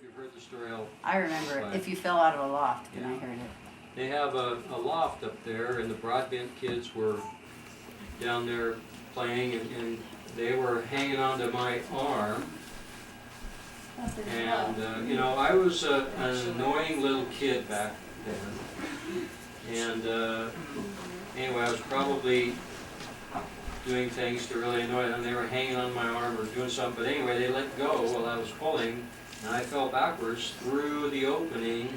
you've heard the story. I remember it. If you fell out of a loft, and I heard it. They have a loft up there, and the Broadbent kids were down there playing, and they were hanging onto my arm. And you know, I was an annoying little kid back then, and anyway, I was probably doing things to really annoy them. They were hanging on my arm or doing something, but anyway, they let go while I was pulling, and I fell backwards through the opening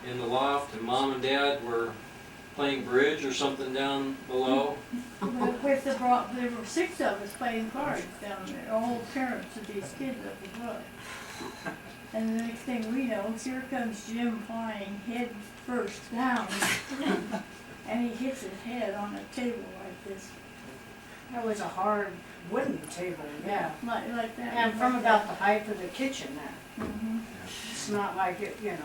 in the loft, and Mom and Dad were playing bridge or something down below. With there were 6 of us playing cards down there, all parents of these kids up above. And the next thing we know, here comes Jim flying head first down, and he hits his head on a table like this. That was a hard wooden table, yeah. Like that. And from about the height of the kitchen there. Mm-hmm. It's not like it, you know.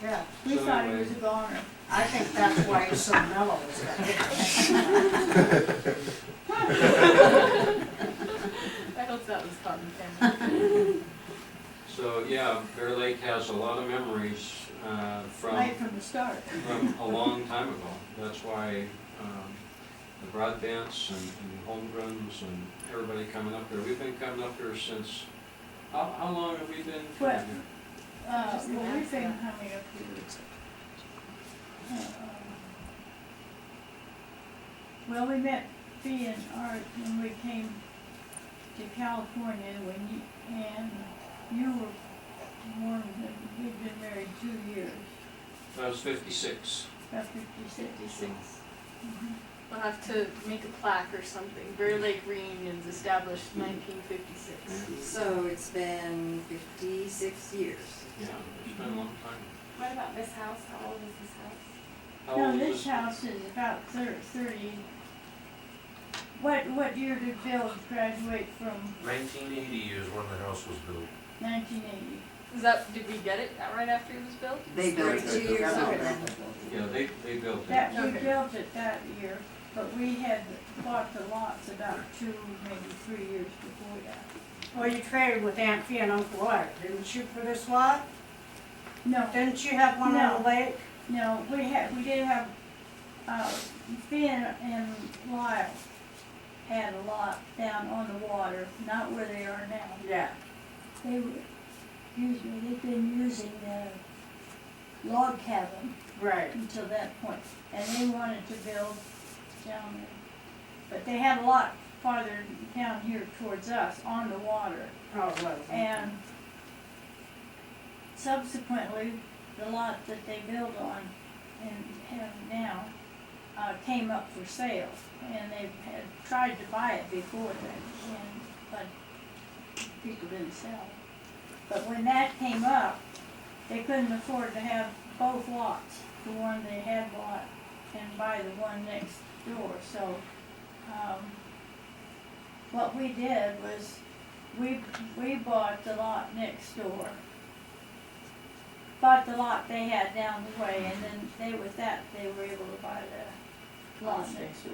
Yeah, We So thought he anyway. was a goner. I think that's why he's so mellow. Is I hope that was caught in camera. So yeah, Bear Lake has a lot of memories Right from the start. from a long time ago. That's why the Broadbents and Holmgrens and everybody coming up there. We've been coming up there since, how long have we been? Well, coming here? Well, we've been coming up here. Well, we met Fee and Art when we came to California and you were born, we'd been married 2 years, That was 56. about 56. 56. Mhm. We'll have to make a plaque or something. Bear Lake Reunions established 1956. So it's been 56 years. Yeah, it's been a long time. What about this house? How old is this house? How Now, old this is house is about 30. What year did Bill graduate from? 1980 is when the house was built. 1980. Did we get it right after it was built? They built it. 32 years They built ago. it. Yeah, they built it. That, we Okay. built it that year, but we had bought the lots about 2, maybe 3 years before that. well, you traded with Aunt Fee and Uncle Art, didn't you, for this lot? No, Didn't you have one on the lake? no, we did have, Finn and Lyle had a lot down on the water, not where they are now. Yeah. They've been using the log cabin Right. until that point, and they wanted to build down there. But they had a lot farther down here towards us on the water, Oh, it was. and subsequently, the lot that they built on and have now came up for sale, and they had tried to buy it before then, but people didn't sell it. But when that came up, they couldn't afford to have both lots, the one they had bought and buy the one next door, so, what we did was, we bought the lot next door, bought the lot they had down the way, and then they were able to buy the lot next door.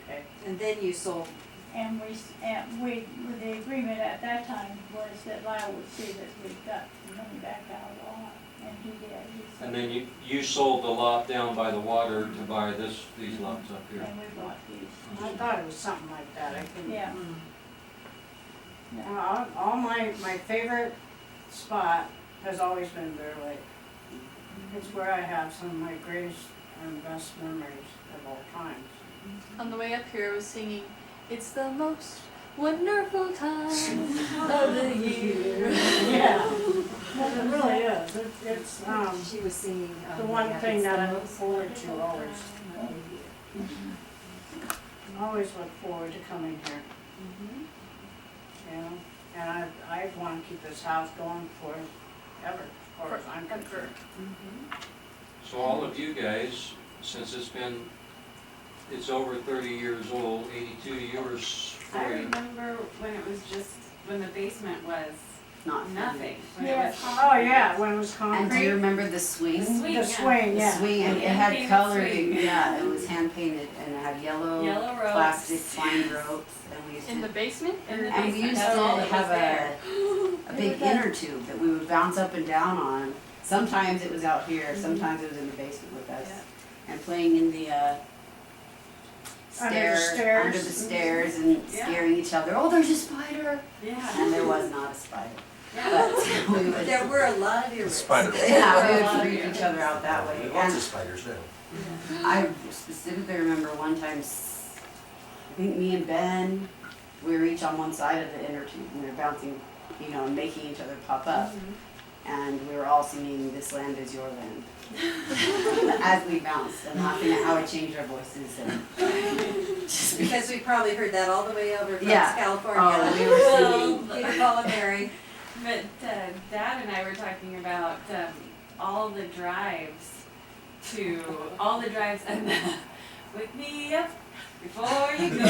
Okay. And then you sold. And the agreement at that time was that Lyle would see that we got the money back out of the lot, and he did. He sold And then it, you sold the lot down by the water to buy these lots up here. and we bought these. I thought it was something like that, I couldn't. Yeah. All my favorite spot has always been Bear Lake. It's where I have some of my greatest and best memories of all times. On the way up here, I was singing, "It's the most wonderful time of the year." Yeah, it really is. It's She was singing. the one thing that I look forward to always. Always look forward to coming here, you know? And I want to keep this house going forever, as far as I'm concerned. So all of you guys, since it's over 30 years old, 82 years, I 40. remember when it was just, when the basement was Not nothing. When Yes. it was Oh, yeah, when it was And do you concrete. remember the swing? Swing, The yeah. swing, The yeah. swing, and it had Hand-painted coloring, swing. yeah, it was hand painted, and it had yellow Yellow ropes. plastic twine ropes, and we used In the to, basement? In the and we basement, used that's all to that was have there. a big with that? inner tube that we would bounce up and down on. Sometimes it was out here, sometimes it was in the basement with us. And playing in the, Under the stairs. under the stairs and Yeah. scaring each other, oh, there's a spider! Yeah. And there was not a spider. Yeah. But we would, There were a lot of earrings. Spider. yeah, we a would lot of freak you. each other out that way. Lots And of spiders now. I specifically remember one time, I think me and Ben, we were each on one side of the inner tube, and we were bouncing, you know, and making each other pop up. And we were all singing "This Land Is Your Land" as we bounced and laughing at how we changed our voices and just Because we probably heard that all the way over from Yeah. California. Oh, we were singing. Peter, Paul, and Mary. But Dad and I were talking about all the drives and wake me up before you go.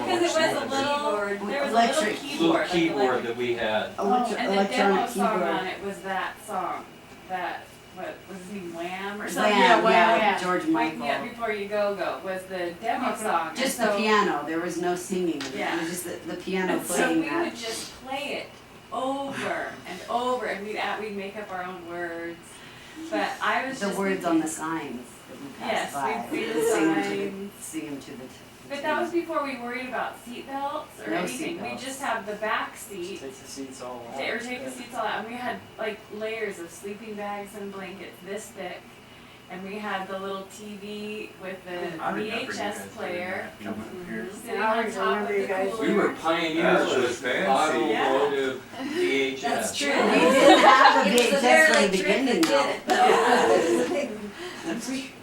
Because it was a little, there was a little Electric. keyboard. Little keyboard that we had. And the demo electronic song on keyboard. it was that song, what was his name, Wham or something? Wham, Yeah, Wham, yeah, yeah. George Wake me up Michael. before you go was the demo song. And Just the so- piano, there was no singing. Yeah. It was just the piano And so playing we that. would just play it over and over, and we'd make up our own words. But I was The just words on the thinking- signs that we Yes, passed by. we'd see we the would sing them signs. sing them to the. But that was before we worried about seatbelts or No anything. We seatbelts. just had the back seat. Take the seats all out. Or take the seats all out, and we had like layers of sleeping bags and blankets this thick, and we had the little TV with the I remember you guys VHS doing player that, coming up here. sitting I on always top of remember you the guys- cooler. We were pioneers That was with fancy. automotive VHS. That's true. We didn't have a It was the VHS very from the electric that beginning did though. it. though.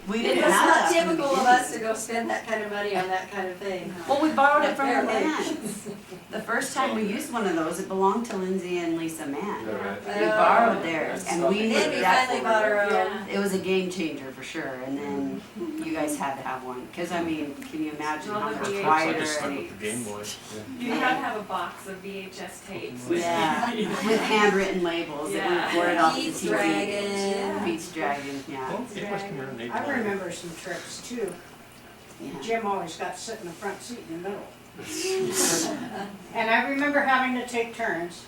We It didn't was have not that from the typical of beginning. us to go spend that kind of money on that kind of thing. Well, we borrowed it from the Apparently. Manns. The first time we used one of those, it belonged to Lindsay and Lisa Mann. Right. We borrowed theirs and we And knew then we that finally bought our own. Yeah. it was a game changer for sure. And then you guys had to have one. Cause I mean, can you imagine All how the much VHS. I quieter just stuck and with the Game Boy. You had to have a box of VHS tapes. with yeah, you. with handwritten labels that Yeah. we poured off the Pete's TV. Dragon. Pete's Dragon, yeah. Oh, it must come here in I remember some trips too. Yeah. Jim always got to sit in the front seat in the middle. And I remember having to take turns.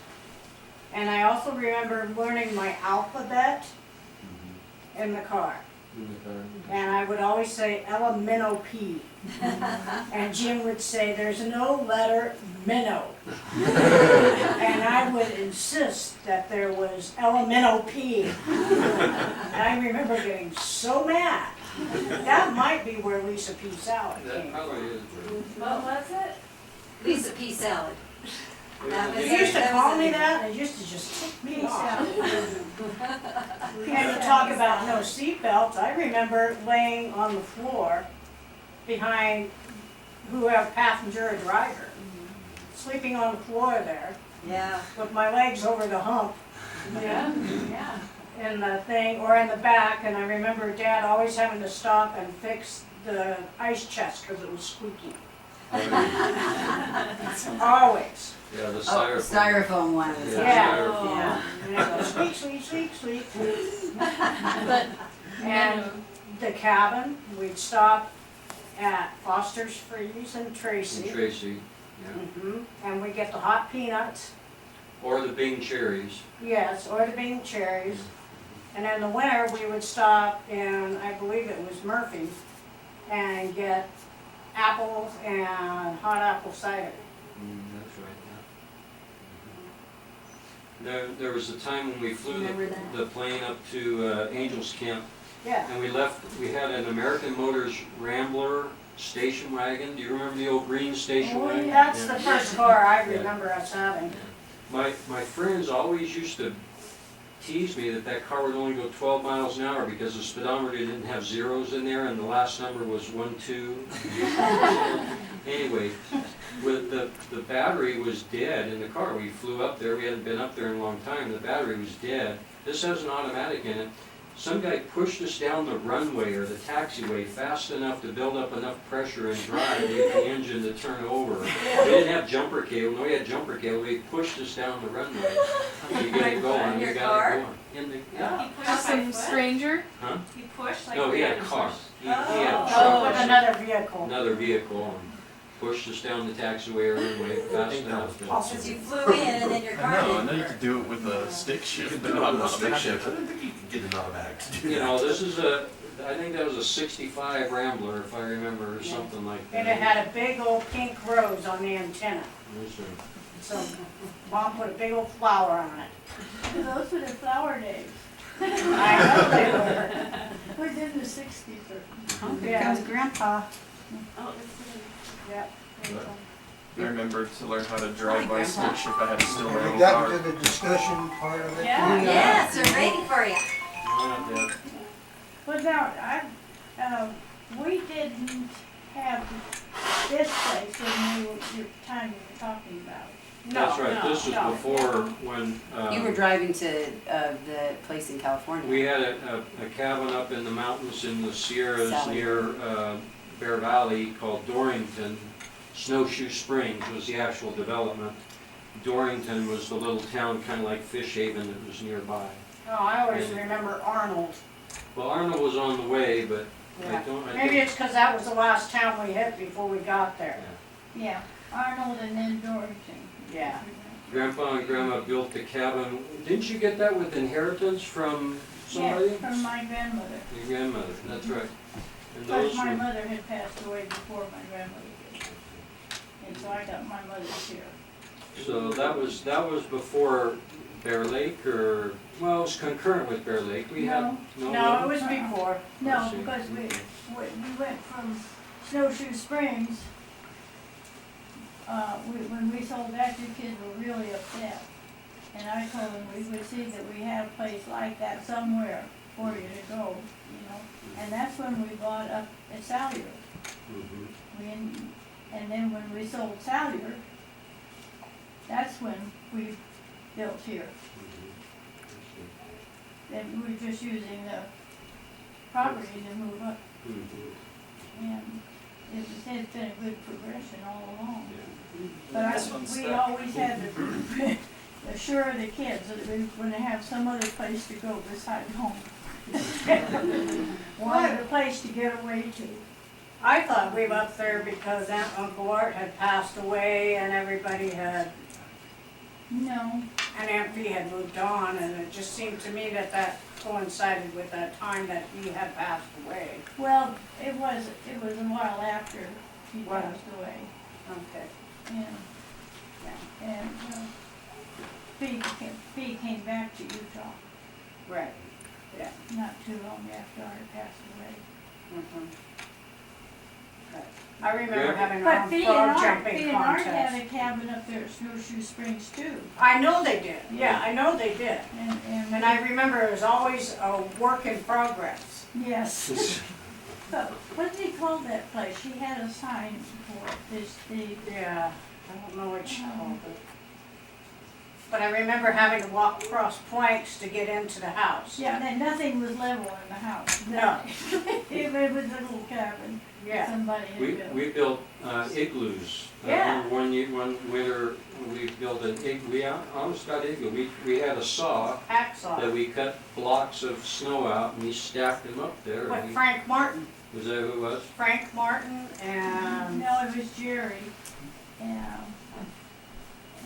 And I also remember learning my alphabet in the car. And I would always say elemental P. And Jim would say, there's no letter minnow. And I would insist that there was elemental P. And I remember getting so mad. That might be where Lisa P. Salad That came probably from. is true. What was it? Lisa P. Salad. That was You used to that call was me a- that, and it used to just tick me off. And to talk about no seatbelts, I remember laying on the floor behind whoever passenger or driver, sleeping on the floor there Yeah. with my legs over the hump Yeah, yeah. in the thing, or in the back, and I remember Dad always having to stop and fix the ice chest because it was squeaky. Always. Yeah, the Oh, styrofoam. styrofoam ones. Yeah. Yeah. styrofoam. Yeah. And it goes squeak, squeak, squeak, squeak. But And the cabin, we'd stop at Foster's Freeze and And Tracy. Tracy, yeah. Mhm. And we get the hot peanuts, Or the Bing cherries. yes, or the Bing cherries. And in the winter, we would stop in, I believe it was Murphy, and get apples and hot apple cider. That's right, yeah. There was a time when we flew Remember that? the plane up to Angels Camp, Yeah, and we had an American Motors Rambler station wagon. Do you remember the old green station wagon? that's Yeah. the first car I remember us having. My friends always used to tease me that car would only go 12 miles an hour because the speedometer didn't have zeros in there and the last number was 12. Anyway, with the battery was dead in the car. We flew up there, we hadn't been up there in a long time, the battery was dead. This has an automatic in it. Some guy pushed us down the runway or the taxiway fast enough to build up enough pressure and drive to get the engine to turn over. We didn't have jumper cable, no, we had jumper cable, he pushed us down the runway. You get it going, Your you got car? it going. In the, yeah. He pushed just by some foot? stranger. Huh? He pushed like. No, he we had a to car. push. He had a Oh. truck, With another vehicle. another vehicle. pushed us down the taxiway or runway fast enough. Because you flew in and then your car I didn't know you work. could do it with a stick shift, You but can do not it an with a stick automatic. shift. I didn't think you could get an automatic to do You that. know, this is I think that was a 65 Rambler, if I remember, or something like that. And it had a big old pink rose on the antenna. Yes, sir. So Mom put a big old flower on it. Those were the flower days. I know they were. Within the sixties or. Oh, here Yeah. comes Grandpa. Oh, this Yep. I remember to learn how to drive my Grandpa. stick shift, I had to steal my Have own we gotten car. to the discussion part of it? Yeah. Yes, we're waiting for you. Not yet. Well, now, we didn't have this place when your time you were talking about. That's right, No, this was no. before when, You were driving to the place in California. we had a cabin up in the mountains in the Sierras Sally. near Bear Valley called Dorrington. Snowshoe Springs was the actual development. Dorrington was the little town, kind of like Fish Haven, that was nearby. Oh, I always remember Arnold. Well, Arnold was on the way, but I Yeah. don't, I Maybe think, it's because that was the last town we hit before we got there. Yeah, Arnold and then Dorrington. Yeah. Grandpa and Grandma built the cabin. Didn't you get that with inheritance from somebody? Yeah, from my grandmother. Your grandmother, that's right. And Because those my were, mother had passed away before my grandmother did. And so I got my mother's here. so that was before Bear Lake, or, well, it was concurrent with Bear Lake. We had, No, it was before. No, see. because we went from Snowshoe Springs, when we sold that, you kids were really upset. And I told them we would see that we had a place like that somewhere for you to go, you know. And that's when we bought up at Salyer. Mhm. And then when we sold Salyer, that's when we built here. Then we were just using the property to move up. Mhm. And it's been a good progression all along. Yeah. But This one's we stuck. always had to assure the kids that we were gonna have some other place to go besides home. Wanted a place to get away to. I thought we were up there because Uncle Art had passed away and everybody had, No, and Aunt Bee had moved on, and it just seemed to me that that coincided with that time that he had passed away. well, it was a while after he Was. passed away. Okay. And Bee came back to Utah Right. not too long after Art passed away. Mhm. Right. I remember having But a Bee frog and jumping Art had contest. a cabin up there at Snowshoe Springs too. I know they did, yeah, I know they did. And And I remember it was always a work in progress. yes. But what did he call that place? She had a sign for it, Yeah, I don't know what you called it. But I remember having to walk across planks to get into the house. yeah, and nothing was level in the house. No. It was a little cabin Yeah, somebody had built. We built igloos. I Yeah. remember one winter, we built an igloo, we almost got igloo. We had a saw that hacksaw. we cut blocks of snow out and we stacked them up there. With and Frank Martin. Was that who it was? Frank Martin and, No, it was Jerry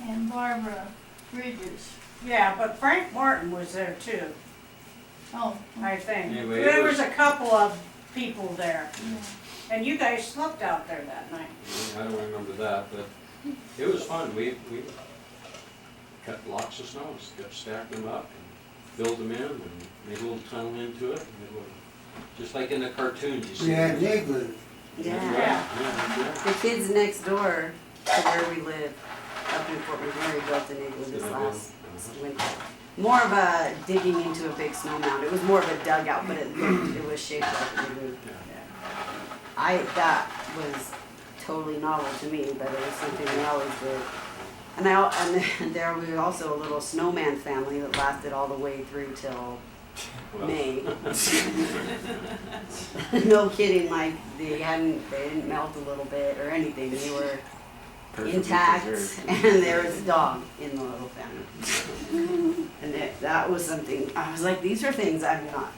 and Barbara Bridges. yeah, but Frank Martin was there too, Oh, I think. Anyway, it There was- was a couple of people there. yeah. And you guys slept out there that night. I don't remember that, but it was fun. We cut blocks of snow, kept stacking them up and filled them in and made a little tunnel into it. And it was just like in the cartoons, you see. We had an igloo. That's Yeah. right. Yeah, The kids next door to where we live, up in Fort McMurray, built an igloo this last winter. More of a digging into a big snow mound. It was more of a dugout, but it was shaped like an igloo. That was totally novel to me, but it was something we always did. And then there was also a little snowman family that lasted all the way through till Well. May. No kidding, like they didn't melt a little bit or anything. They were Perfectly intact, preserved. and there was a dog in the little family. And that was something, I was like, these are things I'm not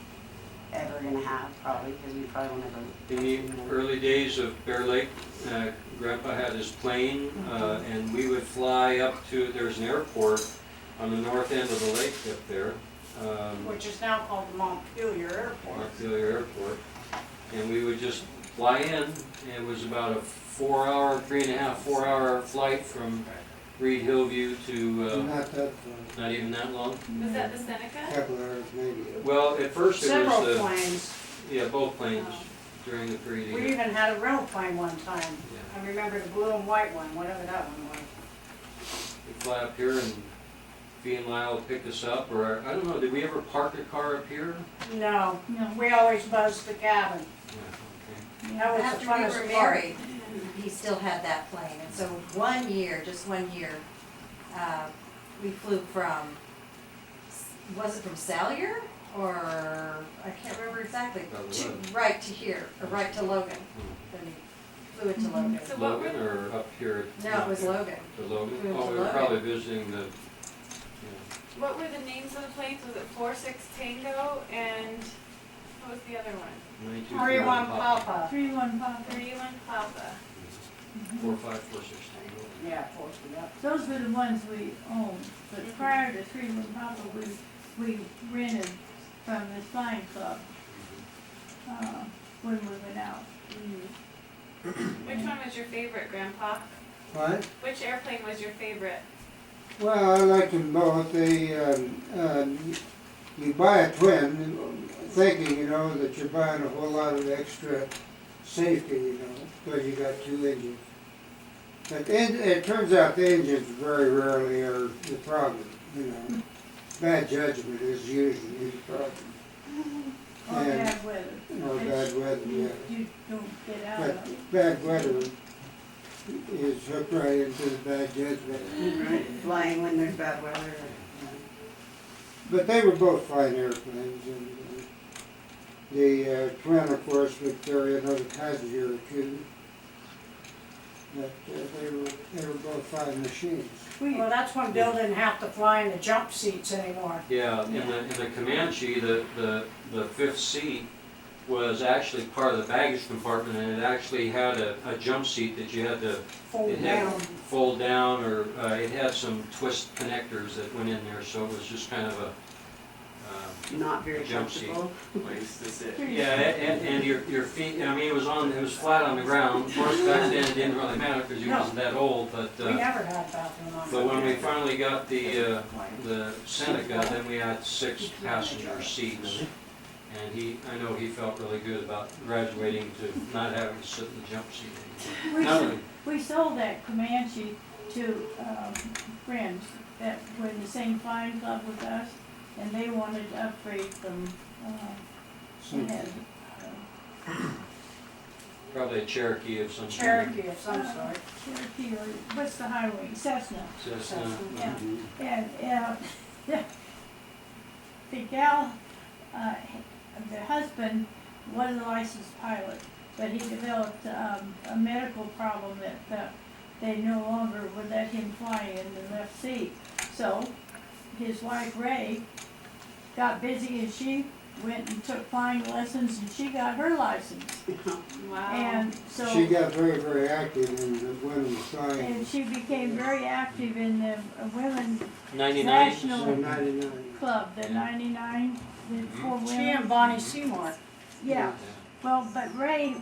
ever gonna have, probably, because we probably won't ever. In the early days of Bear Lake, Grandpa had his plane, and we would fly up to, there's an airport on the north end of the lake up there. Which is now called the Montpelier Airport. Montpelier Airport. And we would just fly in. It was about a 4-hour, 4-hour flight from Reed Hillview to, Not that far, not even that long. Was that the Seneca? couple hours maybe. Well, at first it Several was planes. yeah, both planes during the period. We even had a rental plane one time. Yeah. I remember the blue and white one, whatever that one was. We'd fly up here and Fee and Lyle would pick us up, or I don't know, did we ever park a car up here? No, No. we always buzzed the cabin. Yeah, okay. That was the After we funnest were part. married, he still had that plane, and so one year, just 1 year, we flew from, was it from Salyer, or, I can't remember exactly, Probably to, was. right to here, or right to Logan, then he flew it to Logan. So what were Logan or up here? No, it was Logan. To Logan? Flew to Oh, we were Logan. probably visiting the, what were the names of the planes? Was it 4-6 Tango and what was the other one? 92. 3-1 Papa. 3-1 Papa. 3-1 Papa. 4546 Tango. Yeah, 40, yep. Those were the ones we owned, but prior to 3-1 Papa, we rented from this flying club, when we went out. Which one was your favorite, Grandpa? What? Which airplane was your favorite? Well, I like them both. You buy a twin thinking, you know, that you're buying a whole lot of extra safety, you know, because you got two engines. But it turns out the engines very rarely are the problem, you know. Bad judgment is usually the problem. Or And- bad weather. Or bad weather, yeah. You don't get out But of it. bad weather is hooked right into the bad judgment. Right, flying when there's bad weather. But they were both fine airplanes, and the twin, of course, would carry another passenger or two. But they were both fine machines. Well, that's when Bill didn't have to fly in the jump seats anymore. Yeah, in the Comanche, the fifth seat was actually part of the baggage compartment, and it actually had a jump seat that you had to Fold down. fold down, or it had some twist connectors that went in there, so it was just kind of a Not very jump seat. comfortable. Place to sit. Yeah, and your feet, I mean, it was flat on the ground. Of course, back then it didn't really matter because you No. wasn't that old, but We never had a bathroom on. but when we finally got the Seneca, then we had 6 passenger seats. And I know he felt really good about graduating to not having to sit in the jump seat anymore. Not really. We sold that Comanche to friends that were in the same flying club with us, and they wanted to upgrade from, they had, Probably a Cherokee of some sort. Cherokee of some sort. Cherokee, or what's the highway, Cessna. Cessna. Yeah, and, the gal, the husband was a licensed pilot, but he developed, a medical problem that, they no longer would let him fly in the left seat. So, his wife Ray got busy and she went and took flying lessons and she got her license. Wow. And so. She got very, very active in the women's flying. And she became very active in the women 99? national So 99. club, the 99, the four She women. and Bonnie Seymour. Yeah, well, but Ray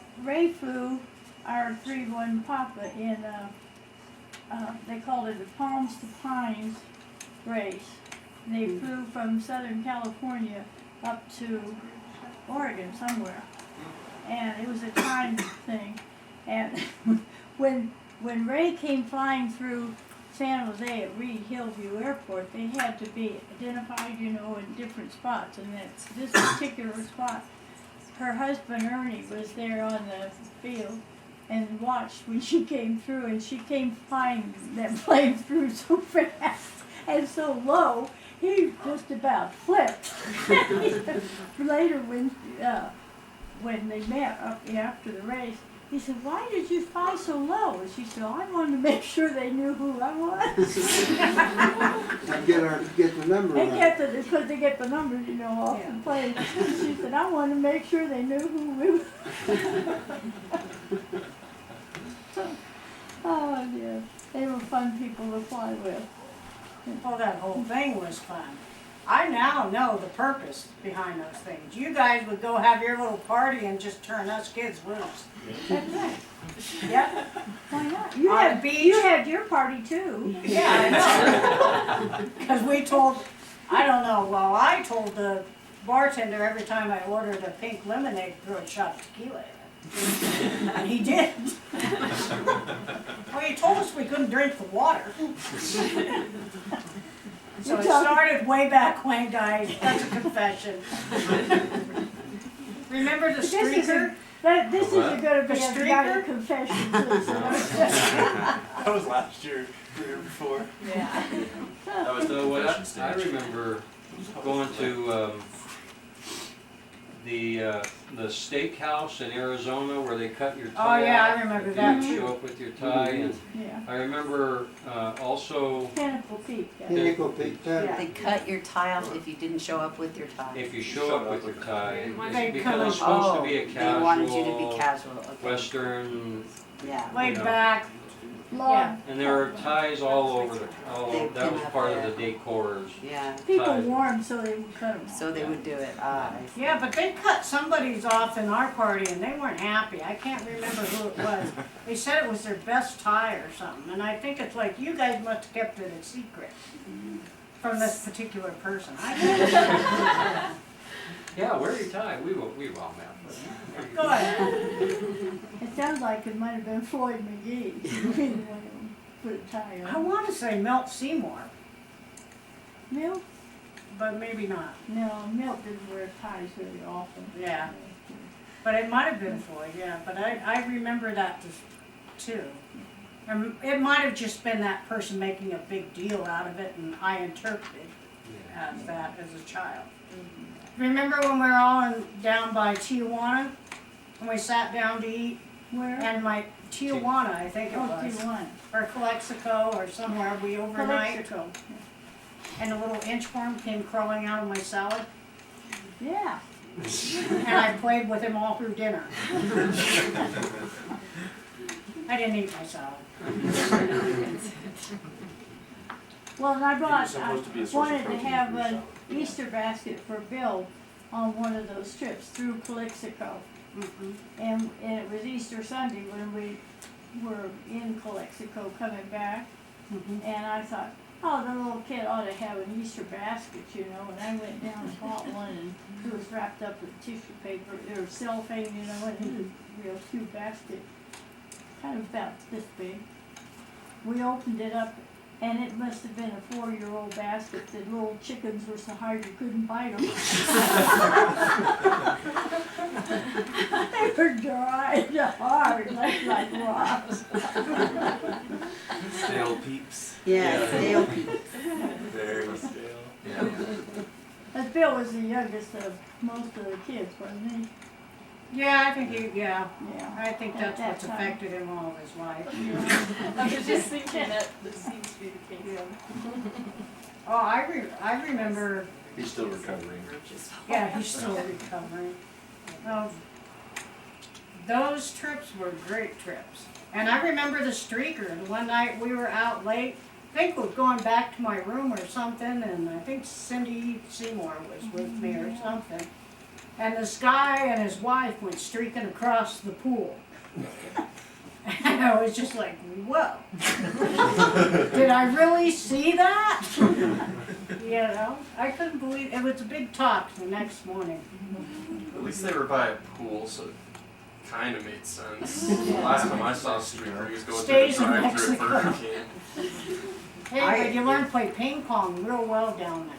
flew our 3-1 Papa in, they called it the Palms to Pines race. And they flew from Southern California up to Oregon somewhere. And it was a time thing. And when Ray came flying through San Jose at Reed Hillview Airport, they had to be identified, you know, in different spots. And that's this particular spot. Her husband Ernie was there on the field and watched when she came through, and she came flying that plane through so fast and so low, he just about flipped. Later, when they met up after the race, he said, "Why did you fly so low?" And she said, "I wanted to make sure they knew who I was." get the number They right. get the, because they get the numbers, you know, off Yeah. the plate. She said, I wanted to make sure they knew who we were. Oh, dear. They were fun people to fly with. Well, that whole thing was fun. I now know the purpose behind those things. You guys would go have your little party and just turn us kids loose. That's right. Yep. Why not? You On had, the beach. you had your party too. Yeah, I know. Because we told, I don't know, well, I told the bartender every time I ordered a pink lemonade, throw a shot of tequila in it. And he did. Well, he told us we couldn't drink the water. So it started way back when, guys. That's a confession. Remember the This streaker? This is What? gonna be The a streaker? guided confession too, so don't- That was last year, the year before. Yeah. That was So the what confession I stage. remember going to the steakhouse in Arizona where they cut your tie. Oh, yeah, I off remember if that you too. show up with your tie, and yeah. I remember also Pinnacle Peak, yeah. Pinnacle Peak, Yeah. They cut your tie off if you didn't show up with your tie. if you show up with your tie, They it's wanted you to because come it's supposed to Oh, be a they wanted you to be casual, casual, okay. Western, Yeah. Laid Yeah. back. Long, and there were ties all over They that was pin up part there. of the decors. Yeah, people ties. wore 'em so they would cut 'em off. so they would do it, I see. Yeah, but they cut somebody's off in our party and they weren't happy. I can't remember who it was. They said it was their best tie or something. And I think it's like, you guys must have kept it a secret from this particular person. I can't. Yeah, wear your tie. We all met. Go ahead. It sounds like it might have been Floyd McGee. He was the one who put a tie I on. want to say Milt Seymour, Milt? but maybe not. No, Milt didn't wear ties very often. Yeah. But it might have been Floyd, yeah. But I remember that too. And it might have just been that person making a big deal out of it, and I interpreted as that as a child. Remember when we were all down by Tijuana, and we sat down to eat, Where? and my Tijuana, I think it Oh, was, Tijuana. or Calexico, or somewhere, we overnight, Calexico. and a little inchworm came crawling out of my salad, Yeah. and I played with him all through dinner. I didn't eat my salad. Well, and I brought, supposed to be a I source of wanted to protein have for an yourself. Easter basket for Bill on one of those trips through Calexico. And it was Easter Sunday when we were in Calexico coming back. And I thought, oh, the little kid ought to have an Easter basket, you know. And I went down and bought one, and it was wrapped up with tissue paper or cellophane, you know, and it was a real cute basket, kind of about this big. We opened it up, and it must have been a 4-year-old basket. The little chickens were so hard you couldn't bite them. They were dry and hard, like rocks. Stale peeps. Yeah, stale people. Very stale. Yeah. But Bill was the youngest of most of the kids, wasn't he? Yeah, I think Yeah. I think At that's that what's time. affected him all of his life. I was just thinking that seems to be the case. Oh, I remember, He's still recovering. yeah, he's still recovering. Well, those trips were great trips. And I remember the streaker, and one night we were out late, I think we were going back to my room or something, and I think Cindy Seymour was with me or something. And this guy and his wife went streaking across the pool. And I was just like, whoa. Did I really see that? You know, I couldn't believe, it was a big talk the next morning. At least they were by a pool, so it kind of made sense. The last time I saw a streaker, he was going Stays through in the drive-through at Mexico. Burger King. Hey, but you learn to play ping pong real well down there.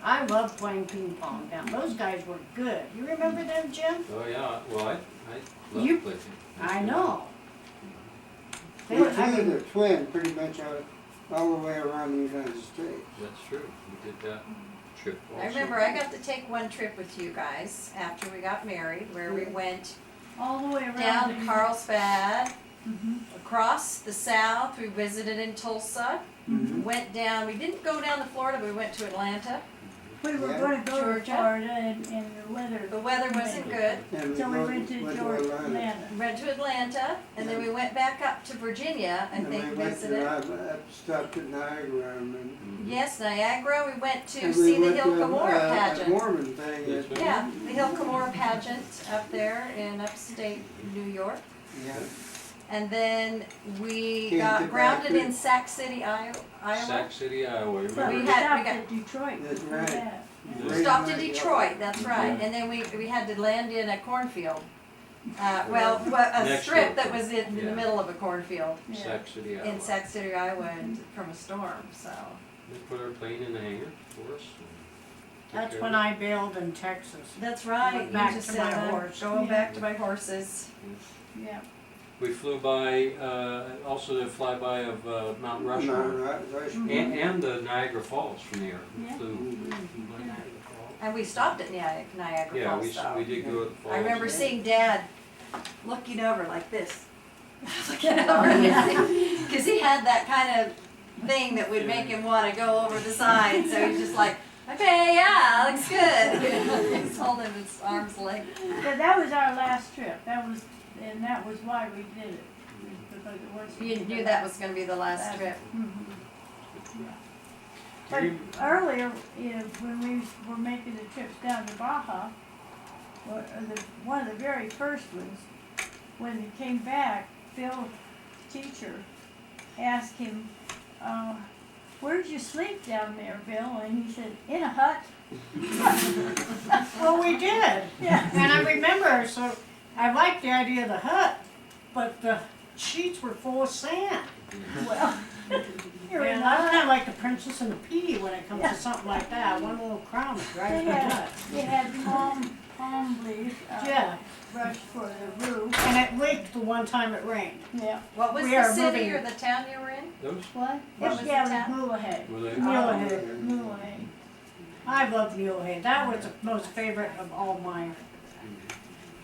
I love playing ping pong down. Those guys were good. You remember them, Jim? Oh, yeah, well, I love You- to play ping pong. I know. They, We I flew mean, the twin pretty much all the way around the United States. That's true, we did that trip also. I remember I got to take one trip with you guys after we got married, where we went All the way around. down to Carlsbad, Mhm. across the south, we visited in Tulsa, went down, we didn't go down to Florida, we went to Atlanta. We were Yeah. gonna go to Georgia. Florida and the weather. The weather wasn't good. And So we go- went to Atlanta. Atlanta. We went to Atlanta, and then we went back up to Virginia, I And think, we went visited. to, stopped at Niagara and. Yes, Niagara, we went to and see we the went Hill to a- Cumorah a pageant. Mormon thing. Yes, that- Yeah, the Hill Cumorah pageant up there in upstate New York. Yeah. And then we Came got to grounded Baton. in Sac City, Iowa. Sac City, Iowa, But remember? we We had- stopped got- at Detroit That's before right. that. We stopped in Detroit, that's right, and then we had to land in a cornfield. A Next strip to- that was in the yeah. middle of a cornfield Yeah. Sac City, Iowa. in Sac City, Iowa, and from a storm, so. They put our plane in the hangar for us. That's when I bailed in Texas. That's right, Went you back just to said my that. horse. Going Yeah. back to my horses. Yeah. We flew by, also the flyby of Mount Rushmore. And the Niagara Falls from the air. We Yeah. flew by Yeah. Niagara Falls. And we stopped at Niagara Yeah, Falls, though. we did go to the falls. I remember seeing Dad looking over like this. Looking over, because he had that kind of thing that would make him want to go over the side, so he's just like, okay, yeah, looks good. He's holding his arms length. But that was our last trip. And that was why we did it. Because it was. You knew that was gonna be the last trip. Mhm. Do But you- earlier, when we were making the trips down to Baja, one of the very first ones, when he came back, Phil's teacher asked him, where'd you sleep down there, Bill? And he said, in a hut. Well, we did. Yeah. And I remember, so I liked the idea of the hut, but the sheets were full of sand. Well, you're in And a I'm kind hut. of like the Princess and the Pea when it comes to something like that. One little crown that drives They me had, nuts. they had palm leaf, Yeah, brush for the roof. and it leaked the one time it rained. Yeah. What was We the are city moving. or the town you were in? Those, What? What was the Yeah, town? it was Mulegay. were they? Mulegay. Mulegay. I loved Mulegay. That was the most favorite of all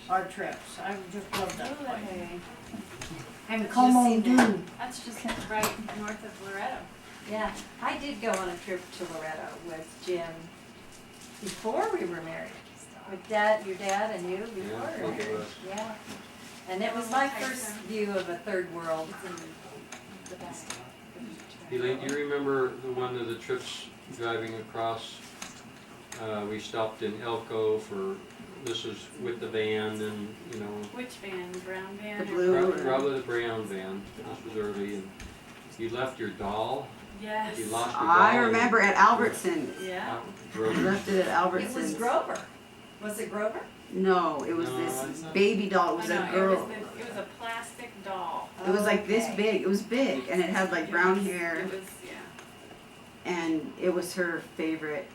our trips. I just loved that place. Mulegay. And Just Como seen that. Dune. That's just right north of Loretto. Yeah, I did go on a trip to Loretto with Jim before we were married. With your dad and you before Yeah, we were both of married. us. Yeah. And it was my first view of a third world. Elaine, do you remember the one of the trips driving across? We stopped in Elko for, this was with the van and, you know, Which van? Brown van? The or- blue. probably the brown van. This was early and you left your doll. Yes. You lost your doll. I remember at Albertsons. Yeah. Drove- Left it at It was Albertsons. Grover. Was it Grover? No, it was No, this it's not. baby doll. It I was know, a girl. it was a plastic doll. It was like this Okay. big. It was big, and it had like brown It hair, was, yeah. and it was her favorite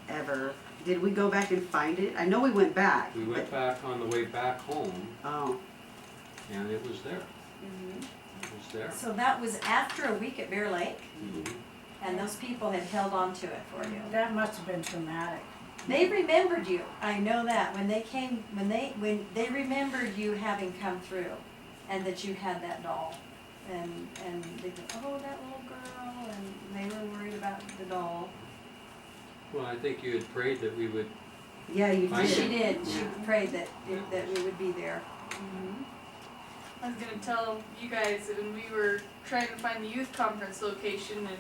ever. Did we go back and find it? I know we went back. We went back on the way back home Oh, and it was there. Mhm. It was there. So that was after a week at Bear Lake, Mhm. and those people had held on to it for you. That must have been traumatic. They remembered you. I know that when they came, when they remembered you having come through, and that you had that doll, and they go, oh, that little girl, and they were worried about the doll. Well, I think you had prayed that we would, yeah, you I did. She did. She Yeah. prayed that we would be there. I was gonna tell you guys that when we were trying to find the youth conference location and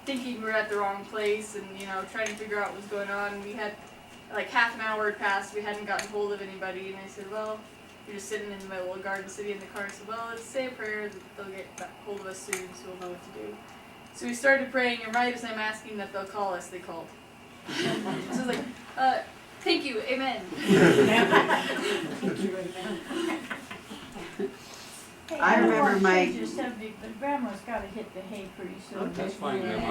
thinking we were at the wrong place and, you know, trying to figure out what was going on, we had like half an hour had passed, we hadn't gotten hold of anybody, and I said, well, we're just sitting in the middle of Garden City in the car. I said, well, let's say a prayer that they'll get back hold of us soon, so we'll know what to do. So we started praying, and right as I'm asking that they'll call us, they called. So I was like, thank you, amen. Hey, I don't remember wanna my- change the subject, but Grandma's gotta hit the hay pretty soon. Okay. that's fine, Grandma.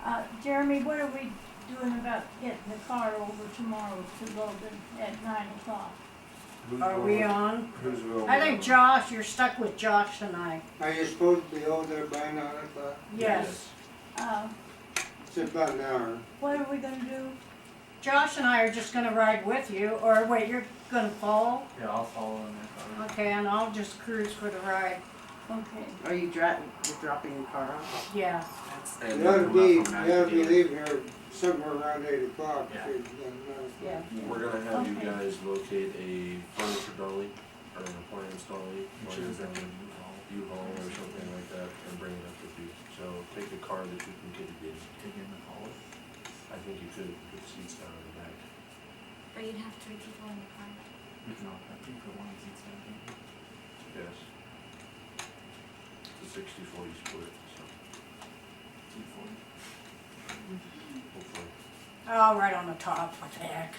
Yeah. Jeremy, what are we doing about getting the car over tomorrow to Logan at 9:00? Are we on? Who's will? I think Josh, you're stuck with Josh tonight. Are you supposed to be over there by 9:00? Yes. It's about an hour. What are we gonna do? Josh and I are just gonna ride with you, or wait, you're gonna follow? Yeah, I'll follow in there. Okay, and I'll just cruise for the ride. Okay, Are you're dropping your car off? yeah. And You ought to then be, we'll come back you ought to be again. leaving here somewhere around 8 o'clock. Yeah. if you're gonna- Yeah. We're gonna have you Okay. guys locate a furniture dolly or an appliance dolly, or is that U-Haul or something like that, and bring it up with you. So take a car that you can get it in. Take in the haul. I think you could put seats down in the back. But you'd have 3 people in the car. We can all have people one seats down. Yes. It's a 60-40 split, so. 60-40. Hopefully. Oh, right on the top, what the heck.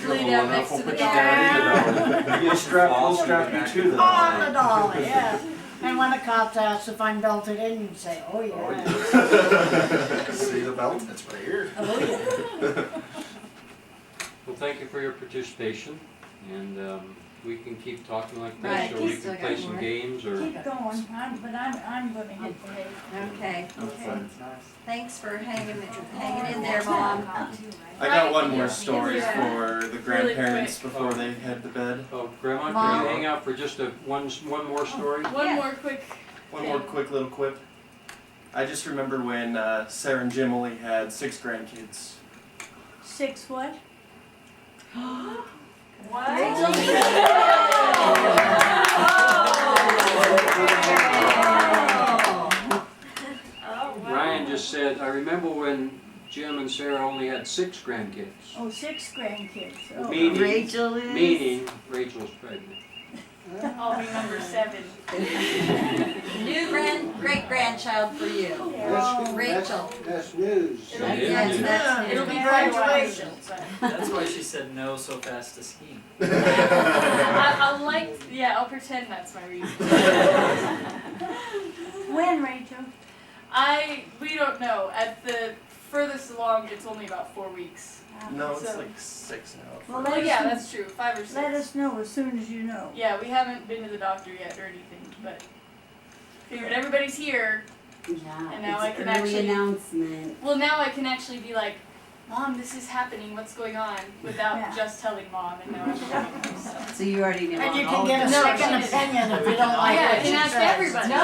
Lay down next to the dog. We'll strap you to the On the dolly, yeah. And when the cops ask if I'm belted in, you say, oh yeah. See the belt? It's right here. Oh yeah. Well, thank you for your participation, and we can keep talking like Right, this, or we he's still can got play some more. games, or. Keep going, I'm gonna hit the hay. Okay, Okay. thanks for hanging in there, Mom. I got one more Yeah. story Yeah. for the Really grandparents quick. before they head to bed. Oh, Grandma, Mom. can you hang out for just one more story? One Yeah. more quick. One more quick little quip. I just remember when Sarah and Jim only had 6 grandkids. 6 what? Ryan just said, I remember when Jim and Sarah only had 6 grandkids. Oh, 6 grandkids. Oh. Meaning, Rachel is? meaning Rachel's pregnant. I'll be number 7. New great-grandchild for you. That's, Rachel. that's news. It'll It be is. Yes, that's It'll be new. quite a while. Congratulations. That's why she said no so fast to skiing. I'll pretend that's my reason. When, Rachel? We don't know. At the furthest along, it's only about 4 weeks. No, it's So- like 6 now. Well, Well, let yeah, us, that's true. 5 or 6. let us know as soon as you know. Yeah, we haven't been to the doctor yet or anything, but figured everybody's here. Yeah, And now I it's can early actually- announcement. Well, now I can actually be like, Mom, this is happening. What's going on? Without Yeah. just telling Mom, and now I'm telling her. So. So you already know. And you all can get a the- No, second she opinion if you don't like Yeah, I what can she ask says. everybody. No.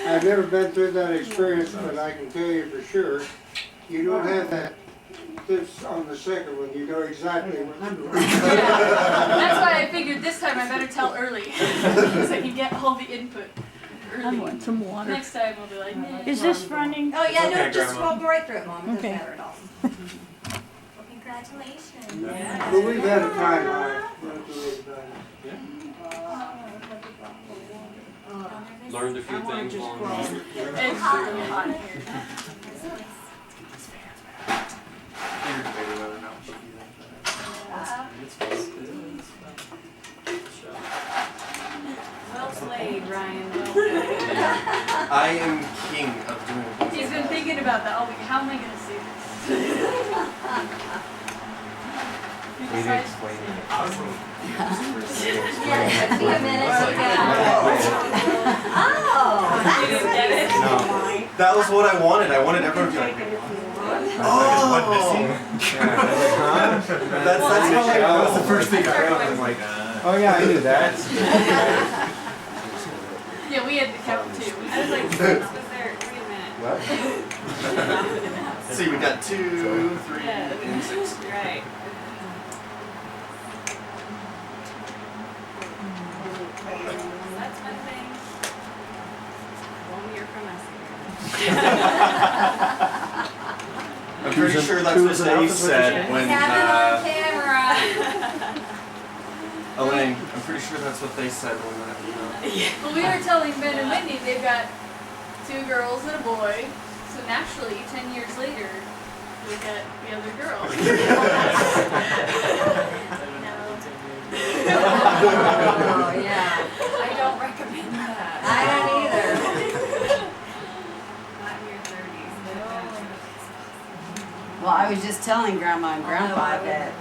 I've never been through that experience, but I can tell you for sure, you don't have that, this on the second one, you know exactly what you're doing. That's why I figured this time I better tell early, so I can get all the input I early. want some water. Next time we'll be like, nah. Is this running? Oh, yeah, no, Okay, just Grandma. go right through it, Mom. It doesn't Okay. matter at all. Well, congratulations. But we've had a timeline, don't believe that. Learned a few things along the way. It's really hot here. Figured maybe whether or not she'd be like that. Well played, Ryan. Well I am king of doing things. He's been thinking about that all week. How am I gonna say this? You decide- Yeah, a few minutes ago. Oh, You didn't get it? No, that was what I wanted. I wanted everyone to be like, oh! That's how that was the first thing I read. I'm like, Oh yeah, I knew that. Yeah, we had to count too. I was like, 6 was there. Wait a minute. see, we got 2, 3, Yeah. and 6. Right. That's one thing. Won't hear from us again. I'm pretty sure that's what they said when, have it on camera. Elaine, I'm pretty sure that's what they said when that, Well, we were telling Ben and Wendy they've got 2 girls and a boy, so naturally, 10 years later, we got the other girl. Oh, yeah. I don't recommend that. I don't either. Not in your 30s. Well, I was just telling Grandma and Oh, Grandpa that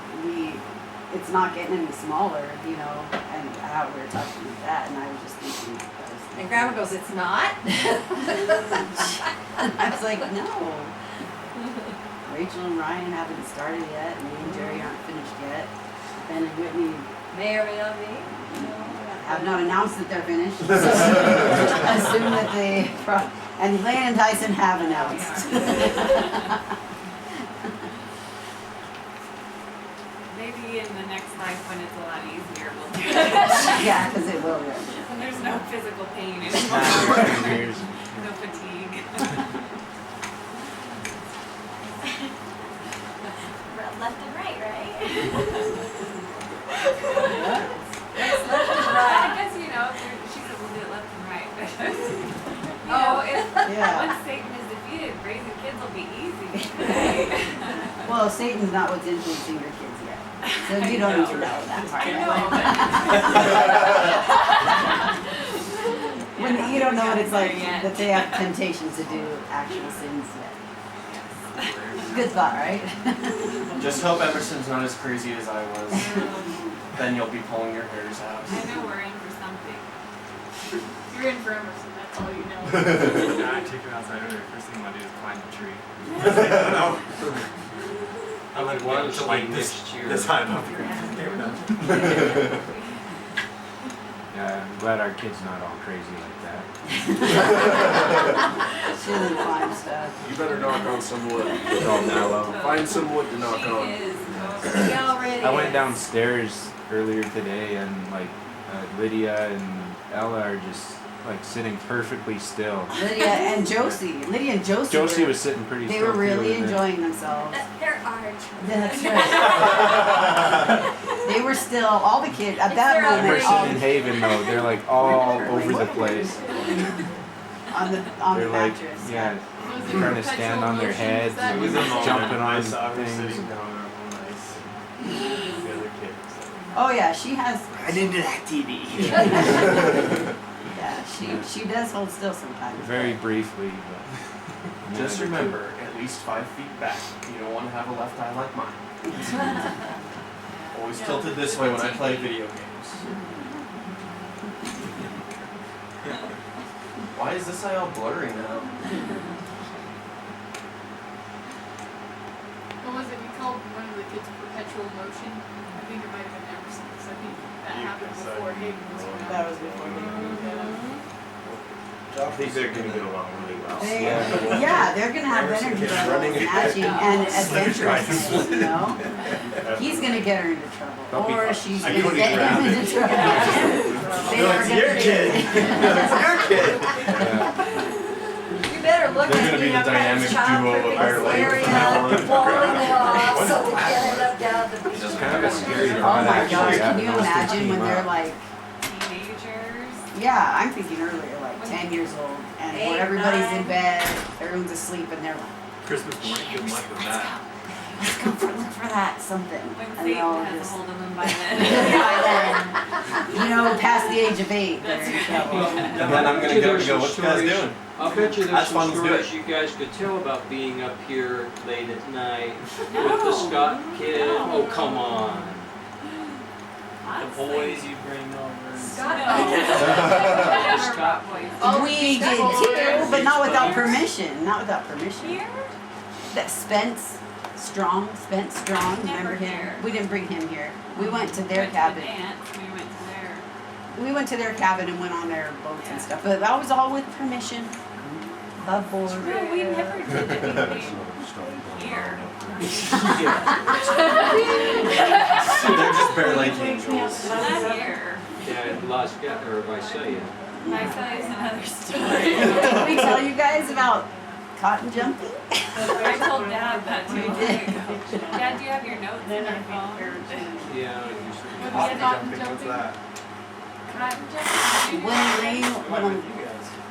it's not getting any smaller, you know, and how we were talking about that, and I was just thinking like those. And Grandma goes, it's not? And I was like, no. Rachel and Ryan haven't started yet, and me and Jerry aren't finished yet. Ben and Whitney May or may not be. have not announced that they're finished. So assume that they, and Lane and Tyson have announced. Maybe in the next life when it's a lot easier, we'll do it. Yeah, because it will, yeah. When there's no physical pain Not anymore. 10 years. No fatigue. Left and right, right? I guess, you know, she said we'll do it left and right. You know, Yeah. once Satan is defeated, raising kids will be easy. Right? Well, Satan's not what's influencing your kids yet. So you don't need to know that part. I know, but. When you don't know what it's like, Yet. that they have temptations to do actual sins yet. Good thought, right? Just hope Emerson's not as crazy as I was. Then you'll be pulling your hairs out. I know we're in for something. You're in for Emerson, that's all you know. Yeah, I take him outside earlier. First thing I want to do is climb the tree. I would want to like next year. this high above the ground. Okay, we're done. Yeah, I'm glad our kid's not all crazy like that. She doesn't climb stuff. You better knock on some wood. It's all mellow. Find some wood to knock She on. is. She already I went is. downstairs earlier today and like Lydia and Ella are just like sitting perfectly still. Lydia and Josie. Lydia and Josie. Josie were, was sitting pretty they still. were too, really and then- enjoying themselves. There are That's right. They were still, all the kids, at that their moment, Emerson all and Haven though, they're like all over the place. on the They're like, mattress. yeah, Was it trying to perpetual stand on their motion? heads, Is that and what it is? jumping on I saw her things. sitting down on ice. The other kids. Oh yeah, she has, Right into that TV. yeah, she does hold still sometimes. Very briefly, but. Just remember, at least 5 feet back. You don't want to have a left eye like mine. Always tilted this way when I play video games. Why is this eye all blurry now? What was it, we called one of the kids perpetual motion? I think it might have been Emerson, because I think that happened before Hayden was around. That was before I think they're gonna get along really well. yeah, they're gonna have energy levels matching and adventurousness, you know? He's gonna get her into trouble, Don't be or cautious. she's I gonna couldn't get grab him it. into trouble. They No, are it's gonna your be- kid. No, it's your kid. You better look They're at gonna be me, the I'm kind dynamic of duo of childproofing Bear this Lake area, from now on. walling it off, so we can end up down the beach. It's kind of a scary Oh ride, my actually. gosh, Yeah, can you when I was imagine thinking when they're about- like, Teenagers. yeah, I'm thinking earlier, like 10 years old, and Eight, where everybody's in 9. bed, everyone's asleep, and they're like, Christmas morning, good luck with that. let's go look for that, something. When And Satan they'll has a just, hold of them by then. by then, you know, past the age of 8, they're in trouble. And then I'm gonna go, what you guys doing? I'll bet you there's That's some fun, let's do stories it. you guys could tell about being up here late at night with the Scott kid. Oh, come on. The boys you bring over. Scott. Scott. We did too, but not without permission, not without permission. Here? That Spence Strong, remember Never him? here. We didn't bring him here. We went to their Went to cabin. the dance, we went to their. We went to their cabin and went on their boats and stuff, but that was all with permission. Above board. No, we never did anything here. They're just Bear Lake angels. Not here. Yeah, Las Vegas, or Visalia. My size another story. Did we tell you guys about cotton jumping? I told Dad that too. You did. Dad, do you have your notes in your phone? Yeah, I used to. What is it, cotton What's jumping? that? Cotton jumping? When Elaine,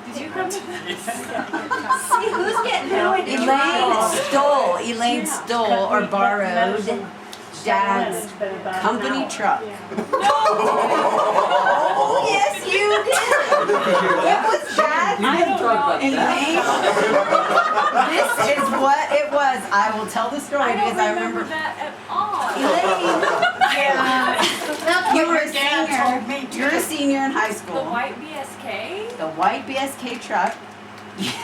Did you come to this? See, who's getting who in trouble? Elaine stole or borrowed Dad's company truck. Oh, yes, you did. It was Dad. I don't know. Elaine. This is what it was. I will tell the story I don't because I remember remember. that at all. Elaine, you were a Dad told me senior. to. You're a senior in high The school. white BSK? The white BSK truck.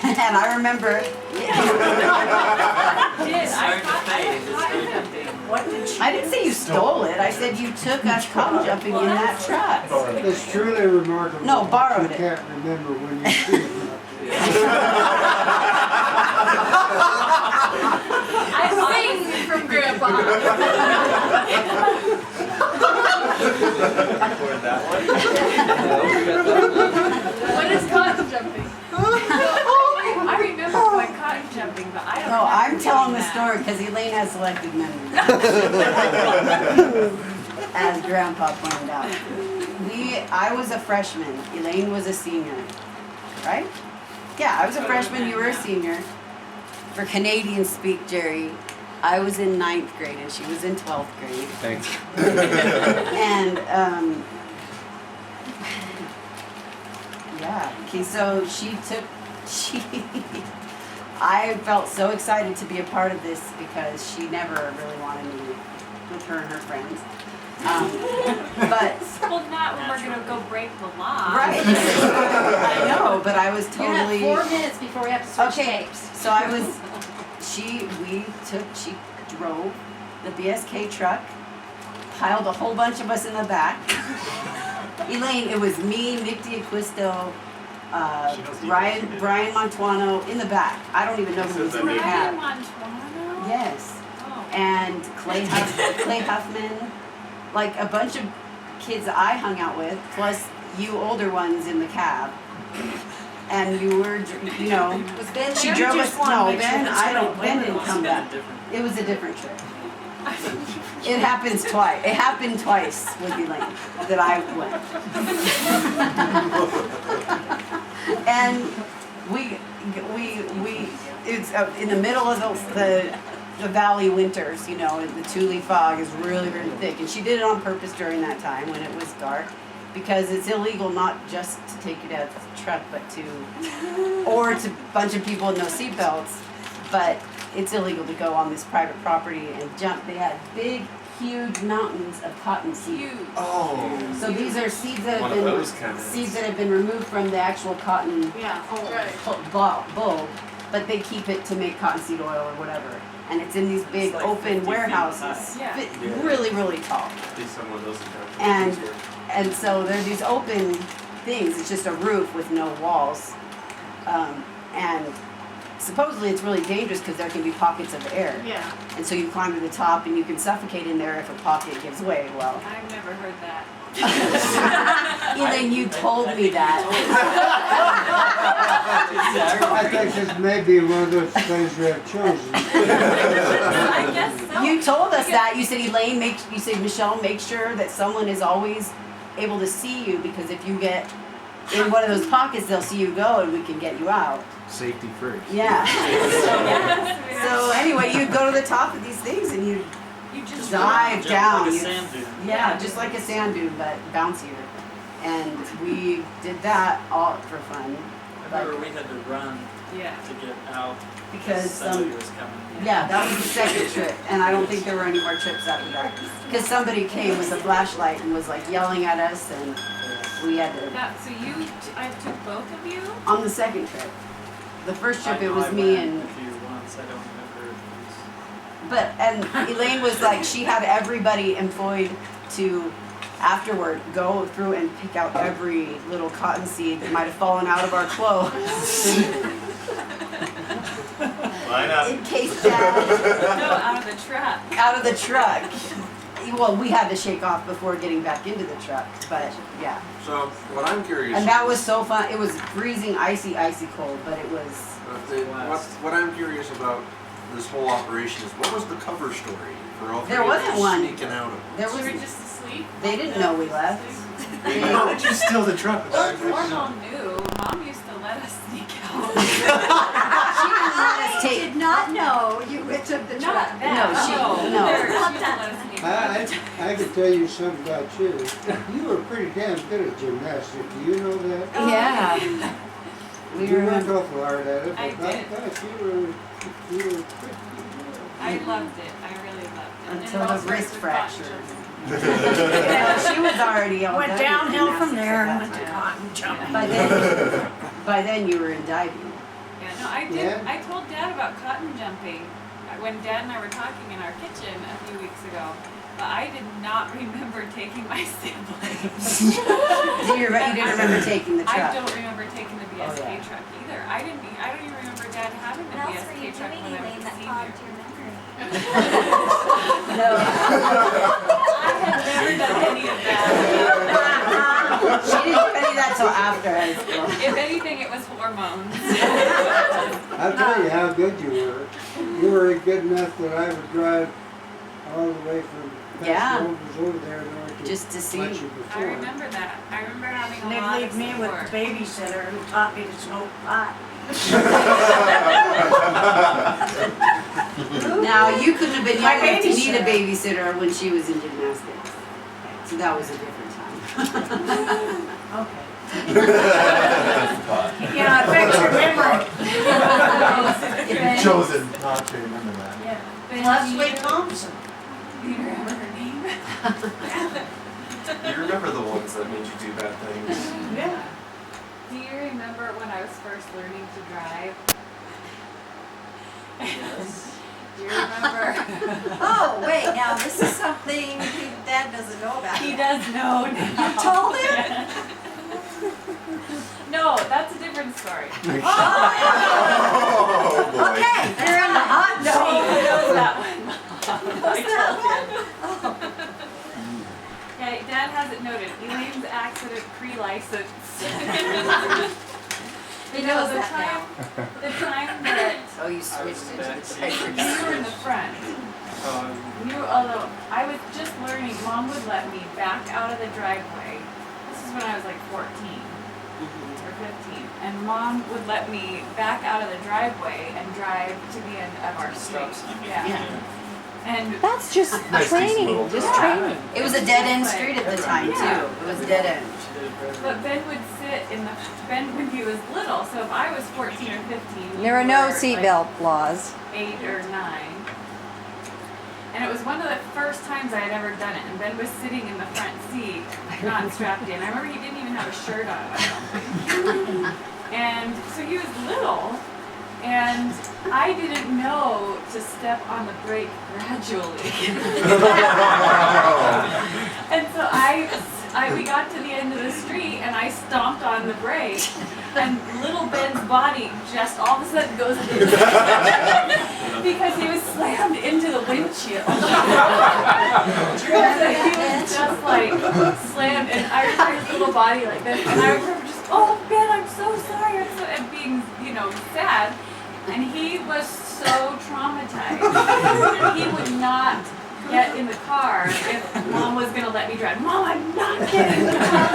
And I remember. Did I Sorry to thought say, I it's was very cotton tempting. jumping. What did she? I didn't say you stole it, I said you took us cotton jumping in that truck. It's truly remarkable. No, that borrowed you it. can't remember when you see it. I'm saying from Grandpa. Record that one. What is cotton jumping? I remember going cotton jumping, but I don't No, remember I'm telling doing the that. story because Elaine has selective memory. As Grandpa pointed out. I was a freshman, Elaine was a senior, right? Yeah, I was a freshman, you were a senior. For Canadian speak, Jerry, I was in 9th grade and she was in 12th grade. Thanks. And, yeah, okay, so I felt so excited to be a part of this because she never really wanted me with her and her friends. But, Well, not when we're gonna go break the law. right, I know, but I was You have totally. 4 minutes before we have to switch Okay, tapes. so she drove the BSK truck, piled a whole bunch of us in the back. Elaine, it was me, Nick D'Acquisto, Brian Montuano in the back. I don't even know who was in the Brian cab. Montuano? Yes, Oh. and Clay Huffman, like a bunch of kids that I hung out with, plus you older ones in the cab. And you were, you know, Was Ben she there? drove You us. just wanna No, make sure Ben, that's I right. don't. Ben didn't come back. It was a different trip. It happens twice. It happened twice with Elaine that I went. And we it's in the middle of the valley winters, you know, and the tule fog is really, really thick. And she did it on purpose during that time when it was dark, because it's illegal not just to take you out of the truck, but to a bunch of people with no seatbelts, but it's illegal to go on this private property and jump. They had big, huge mountains of cotton seed. Oh. So these are seeds that One have of been those kind of seeds that have been removed from the actual cotton Yeah. Right. bulb, but they keep it to make cottonseed oil or whatever. And it's in these big It's like open 50 feet warehouses, high. Yeah. really, really tall. Be some of those in And and so there are these open things. It's just a roof with no walls, and supposedly it's really dangerous because there can be pockets of air. Yeah. And so you climb to the top and you can suffocate in there if a pocket gives way. Well, I've never heard that. Elaine, you told me that. I think this may be one of those things we have chosen. I guess so. You told us that. You said, Elaine, you said, Michelle, make sure that someone is always able to see you, because if you get in one of those pockets, they'll see you go and we can get you out. Safety first. Yeah. Yes, So anyway, you'd go to the top of these things and you'd you just dive down. Like a You'd- sand dune. Yeah, just like a sand dune, but bouncier. And we did that all for fun. I remember we had to run Yeah. to get out Because somebody was coming. yeah, that was the second trip, and I don't think there were any more trips after that. Because somebody came with a flashlight and was like yelling at us, and we had to. So I took both of you? On the second trip, the first trip I it know was I me went and. with you once, I don't remember if But and Elaine was like, she had everybody employed to afterward go through and pick out every little cotton seed that might have fallen out of our clothes. Line up. In case Dad. No, out of the truck. Out of the truck. Well, we had to shake off before getting back into the truck, but yeah. So, what I'm curious. And that was so fun. It was freezing, icy cold, but it was. What I'm curious about this whole operation is, what was the cover story for all three There of wasn't you one. sneaking out of? There We was. were just asleep. They didn't know we left. How did you steal the truck? We're all new. Mom used to let us sneak out. I did not know you took the truck. Not that. No, she- no. She used to let us sneak out. I can tell you something about you. You were pretty damn good at gymnastics. Do you know that? Yeah. We You were. worked awful hard at it, but I I did. thought you were pretty good. I loved it. I really loved it. Until And the it all wrist started with cotton fracture. jumping. Yeah, she was already all Went done with downhill from gymnastics there at and that went to time. cotton jumping. By then you were in diving. Yeah, no, I did. Yeah? I told Dad about cotton jumping when Dad and I were talking in our kitchen a few weeks ago, but I did not remember taking my siblings. You didn't remember taking the I truck? don't remember taking the BSK Oh, yeah. truck either. I don't even remember Dad having the What else were you BSK truck doing, when I Elaine, was a that senior. clogged your memory? No. I had never done any of that. She didn't do any of that till after high school. If anything, it was hormones. I'll tell you how good you were. You were good enough that I would drive all the way from Yeah. Pasco's over there in order to Just to see. watch you I before. remember that. I remember having And a they'd lot of leave me with support. the babysitter who taught me to smoke pot. Now, you couldn't have been My young enough to need a babysitter. babysitter when she was in gymnastics. So that was a different time. Okay. Yeah, it affects your memory. Ben- Chosen not to remember that. Yeah. Ben, Leslie Thompson. do you remember her name? You remember the ones that made you do bad things? Yeah. Do you remember when I was first learning to drive? Do you remember? Oh, wait, now this is something Dad doesn't know about. He yet. does know now. You told him? No, that's a different story. Oh, boy. Okay, you're in the hot No, seat. he knows that one. I that told him. Okay, Dad has it noted. Elaine's accident pre-license. He knows the that time, the time that Oh, you switched into the you were in the front. Although I was just learning, Mom would let me back out of the driveway. This is when I was like 14 or 15, and Mom would let me back out of the driveway and drive to the end of our street. Yeah. And That's just Nice, training, decent little just drive. training. It was a dead end street at the time too. It was dead end. but Ben would sit in the when he was little. So if I was 14 or 15, There are you no were, seatbelt laws. like 8 or 9. And it was one of the first times I had ever done it. And Ben was sitting in the front seat, not strapped in. I remember he didn't even have a shirt on, I don't think. And so he was little, and I didn't know to step on the brake gradually. And so we got to the end of the street, and I stomped on the brake, and little Ben's body just all of a sudden goes into the because he was slammed into the windshield. So he was just like slammed, and I remember his little body like this, and I remember just, oh Ben, I'm so sorry, and being, sad. And he was so traumatized. He would not get in the car if Mom was gonna let me drive. Mom, I'm not getting in the car.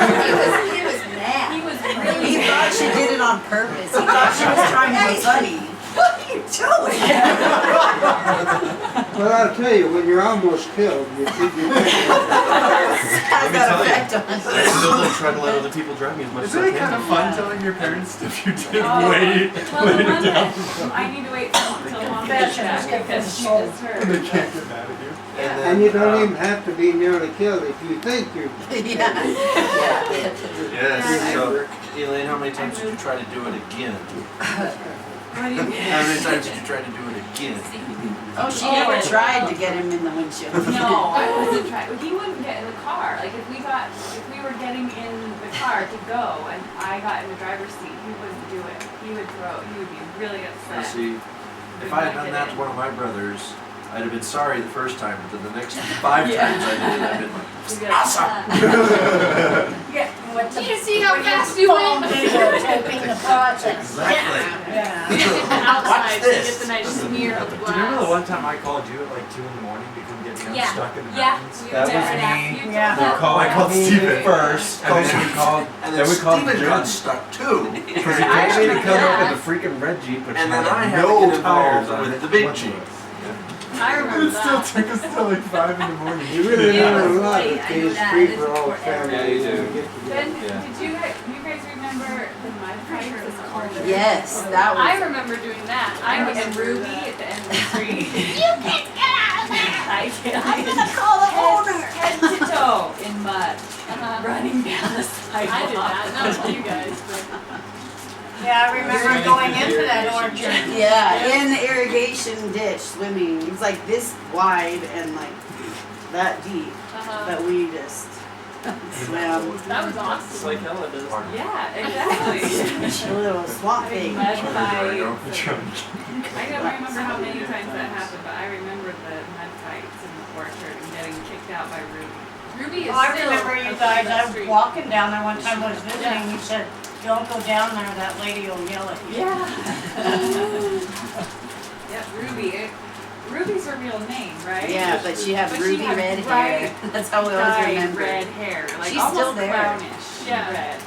He was mad. He was really He thought she did it on purpose. He thought she was trying to be funny. What are you doing? Well, I'll tell you, when you're almost killed, you think you Has that tell you. effect on I still don't try to let other people drive me as much as I Isn't it can. kind of fun telling your parents stuff you did Oh, way well, the later one down? that I need to wait till Mom gets back because she just And heard. they can't get mad at you. Yeah. And you don't even have to be nearly killed if you think you're. Yeah. Yes, so, Elaine, how many times did you try to do it again? What do you mean? How many times did you try to do it again? Oh, she never tried to get him in the windshield. No, I wasn't trying. He wouldn't get in the car. Like if we were getting in the car to go, and I got in the driver's seat, he wouldn't do it. He would be really Now, upset. see, if I had done that to one of my brothers, I'd have been sorry the first time, but then the next 5 Yeah. times I did it, I've been like, He'd be like, Yeah, what Did you see how fast you went? Videotaping the process. exactly. Yeah. We did the outside to this. get the nice smear of the Do you remember the glass. one time I called you at like 2 in the morning because you get me Yeah. stuck in the Yeah. mountains? You That was remember that. me. You Yeah. told that I called story. Steven first, and then we called, And then then we called Steven Jim. got stuck too. Because he I told me to come remember up that. with a freaking red Jeep, which And then had I had no to get tires involved on with it the big whatsoever. Jeep. I remember It still that. took us till like 5 in the morning. You really Yeah, learn a it was lot late. with I know these that. free It's for all forever. families. Yeah, you do. when get together. Ben, Yeah. did you guys remember the mud fights as called? Yes, that was. I remember doing that. I and Ruby at the end of the street. You can get out of there! I did. I'm gonna call the owner! Head to toe in mud, running down the sidewalk. I did that, not with you guys, but Yeah, I remember going into that orchard. Yeah, in the irrigation ditch swimming. It was like this wide and like that deep, but we just swam. That was It's awesome. like Ella does. Yeah, exactly. A little swamp Having thing. mud fights. I don't remember how many times that happened, but I remember the mud fights in the orchard and getting kicked out by Ruby. Ruby is Oh, I still remember you up guys, that I was street. walking down there one time, I was visiting, you said, don't go down there, that lady will yell at you. Yeah, Ruby. Ruby's her real name, right? Yeah, but she had But she ruby had red bright hair. That's how we always Dyed remember. red hair, like She's almost still there. brownish Yeah. red.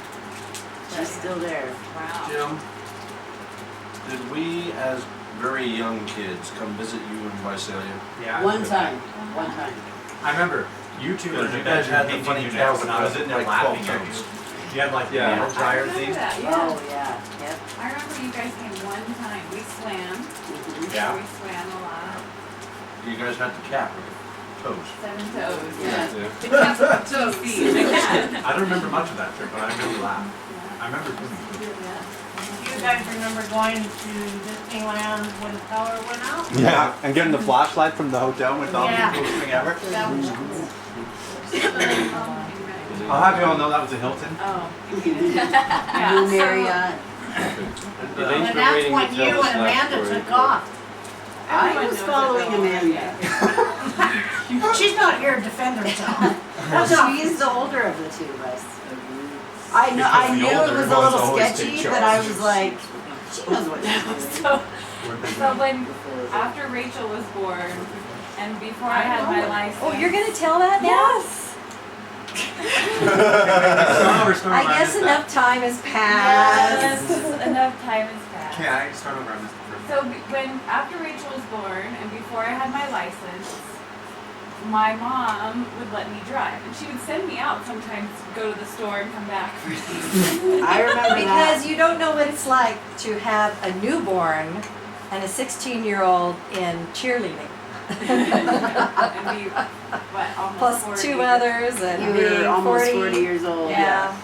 She's still there. Wow. Jim, did we as very young kids come visit you in Visalia? Yeah. One time. I remember you two were You guys had the funny painting your nails cows and I was with, in there like, laughing 12 at you. toes. You had like the Yeah. nail dryer I remember thing. that, yeah. Oh, yeah. Yep. I remember you guys came one time. We swam. Yeah. We swam a lot. You guys had the cap with the toes. 7 toes. Yeah. The cap toes. I don't remember much of that trip, but I remember laughing. I remember doing it. You guys remember going to Disneyland when the power went out? Yeah, and getting the flashlight from the hotel with all Yeah. the coolest thing ever. That was I'll have you all know that was a Hilton. Oh. New Yeah, Marriott. and that's when you and Amanda took off. I Everyone was knows following that. Amanda. She's not here to defend herself. Well, she's the older of the two of us. I know. I Because the knew it older was a ones little always sketchy, take but I charge. was like, she knows what she's doing. So when, after Rachel was born, and before I had my license. Oh, you're gonna tell that now? Yes. I guess enough time has passed. Yes, enough time has passed. Okay, I start over. I missed the first. So when, after Rachel was born, and before I had my license, my mom would let me drive, and she would send me out sometimes to go to the store and come back. I remember Because that. you don't know what it's like to have a newborn and a 16-year-old in cheerleading. And be, what, almost Plus 40. two others and You being were almost 40. 40 years old. Yeah,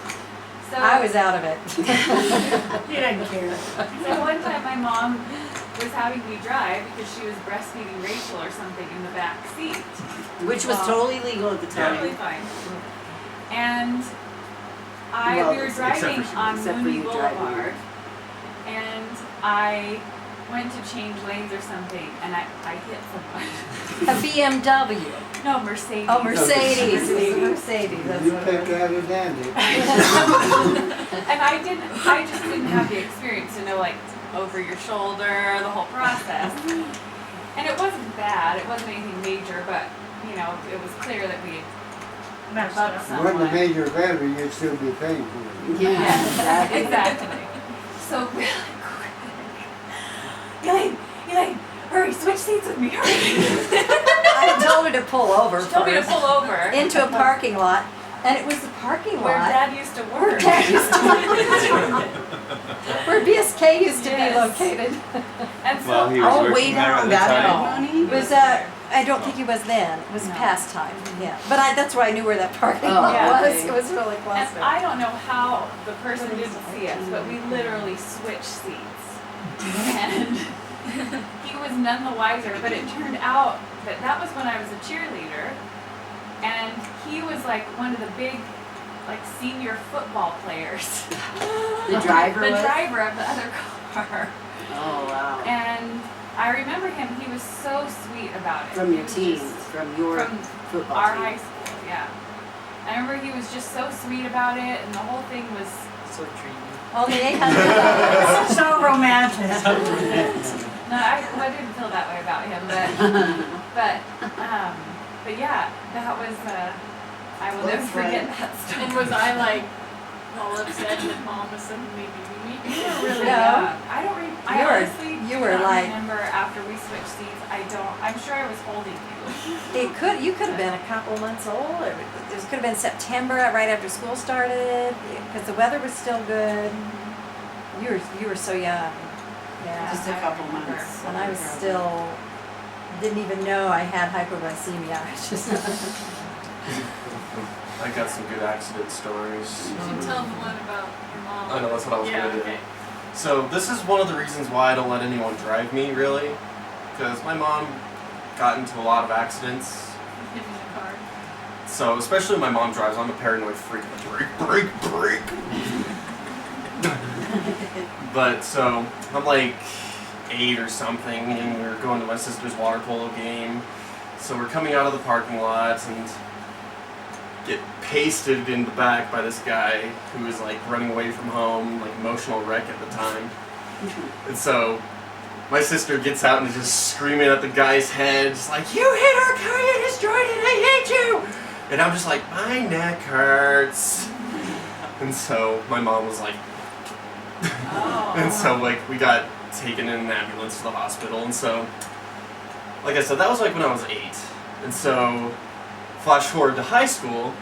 So, I was out of it. You didn't care. so one time my mom was having me drive because she was breastfeeding Rachel or something in the back seat. Which was totally legal at the Totally time. fine. And Well, we were except driving for on except for Mooney you driving. Boulevard, and I went to change lanes or something, and I hit someone. A BMW. No, Mercedes. Oh, Mercedes. It was a Mercedes. That's You what it picked was. out a dandy. And I just didn't have the experience to know, like, over your shoulder, the whole process. And it wasn't bad, it wasn't anything major, but, you know, it was clear that we had Messed bumped up. If it wasn't a someone. major battery, you'd still be paying for it. Yeah, Exactly. So really quick. Elaine, hurry, switch seats with me, hurry. I told her to pull over She told me to first pull over. into a parking lot, and it was the parking Where lot Dad used to work. Dad used where BSK used to Yes. be located. And so, Well, he was Oh, working way there at down the that time. Tony? It was I don't think he was then. It was No. past time. Yeah, but that's where I knew where that parking Oh, lot yeah. was. okay. It was really and close. I don't know how the person didn't see us, but we literally switched seats. And he was none the wiser, but it turned out that was when I was a cheerleader, and he was like one of the big, like, senior football players. The driver The was? driver of the other car. Oh, wow. And I remember him, he was so sweet about it. From He your was team, just- from your From football our team. high school, yeah. I remember he was just so sweet about it, and the whole thing was, So dreamy. Only 800. So romantic. no, I didn't feel that way about him, but yeah, that was, I will never That's forget right. that story. And was I like all upset that Mom was suddenly being mean? You were really No. young. I don't I You were- honestly you do were not like- remember after we switched seats. I'm sure I was holding you. You could have been a couple months old. This could have been September, right after school started, because the weather was still good. You were so young. Yeah. Just a I couple remember. months. When I was still, didn't even know I had hypoglycemia. I was just. I got some good accident stories. You should tell them one about your mom. I know, that's what I was Yeah, gonna do. okay. So this is one of the reasons why I don't let anyone drive me, really, because my mom got into a lot of accidents. Hit me in the car. So especially when my mom drives, I'm a paranoid freak. Brake. But so I'm like 8 or something, and we're going to my sister's water polo game. So we're coming out of the parking lot and get pasted in the back by this guy who was like running away from home, like emotional wreck at the time. And so my sister gets out and is just screaming at the guy's head, just like, "You hit our car, you destroyed it, I hate you!" And I'm just like, my neck hurts. And so my mom was like, and so like we got taken in an ambulance to the hospital. And so, like I said, that was like when I was 8. And so, flash forward to high school,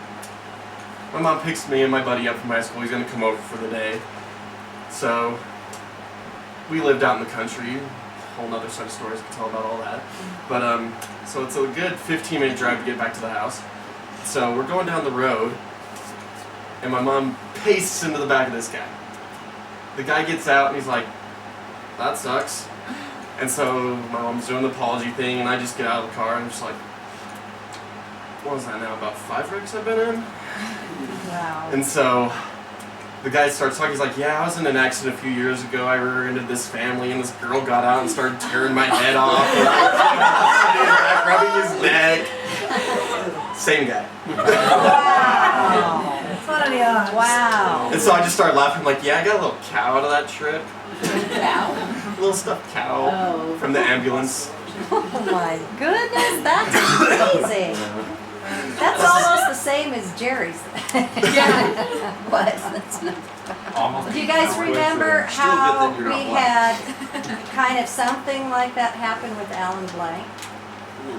my mom picks me and my buddy up from high school. He's gonna come over for the day. So, we lived out in the country. Whole nother set of stories to tell about all that. But so it's a good 15-minute drive to get back to the house. So we're going down the road, and my mom pastes into the back of this guy. The guy gets out and he's like, "That sucks." And so my mom's doing the apology thing, and I just get out of the car and I'm just like, what was that now, about 5 wrecks I've been in? Wow. And so the guy starts talking, he's like, "Yeah, I was in an accident a few years ago. I rear-ended this family, and this girl got out and started tearing my head off. And back rubbing his neck." Same guy. Wow. What are the odds? Wow. And so I just started laughing, like, yeah, I got a little cow out of that trip. Cow? A little stuffed cow Oh. from the ambulance. Oh my goodness, that's amazing. That's almost the same as Jerry's. Yeah. What? That's not. Almost. Do you guys remember Still good how that you're we not black. had kind of something like that happen with Alan Blank?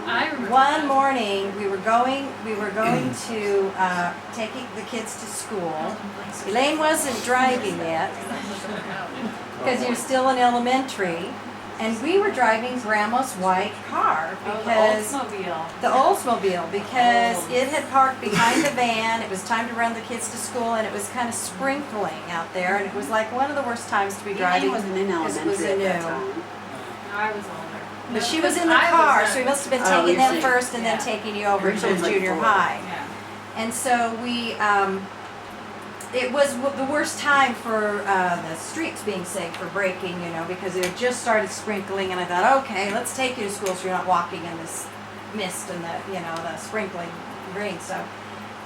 I remember. One morning, we were going to taking the kids to school. Elaine wasn't driving yet because he was still in elementary, and we were driving Grandma's white car because the Oldsmobile because it had parked behind the van. It was time to run the kids to school, and it was kind of sprinkling out there, and it was like one of the worst times to be driving. Elaine wasn't in because it was elementary at new. that time. I was older. But she was in the car, so he must have been Oh, taking you're them saying- first and then yeah. taking you over Her to son's like junior 4. high. Yeah. And so we, it was the worst time for the streets being safe for braking, you know, because it had just started sprinkling, and I thought, okay, let's take you to school so you're not walking in this mist and the, you know, the sprinkling rain. So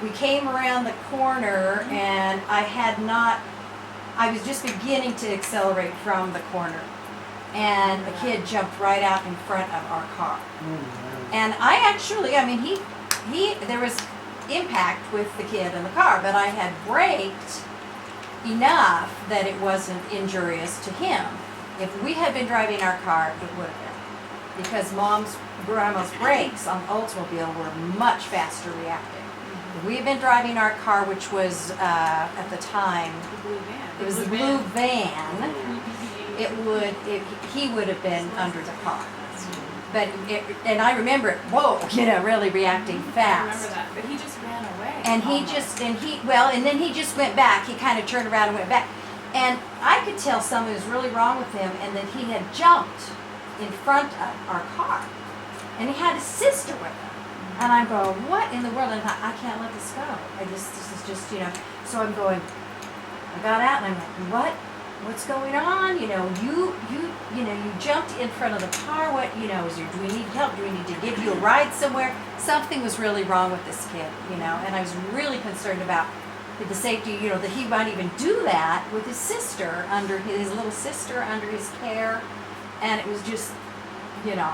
we came around the corner, and I was just beginning to accelerate from the corner, and a kid jumped right out in front of our car. And I actually, I mean, there was impact with the kid in the car, but I had braked enough that it wasn't injurious to him. If we had been driving our car, it would have been. Because Grandma's brakes on Oldsmobile were much faster reacting. If we had been driving our car, which was, at the time, The blue van. it was the blue van, he would have been under the car. But and I remember it, whoa, you know, really reacting I remember fast. that, but he just ran away. And then he just went back. He kind of turned around and went back. And I could tell something was really wrong with him, and that he had jumped in front of our car. And he had his sister with him. And I'm going, what in the world? And I can't let this go. This is just, you know. So I'm going, I got out and I'm like, what? What's going on? You know, you jumped in front of the car. What, you know, do we need help? Do we need to give you a ride somewhere? Something was really wrong with this kid, you know, and I was really concerned about the safety, you know, that he might even do that with his sister his little sister under his care. And it was just, you know,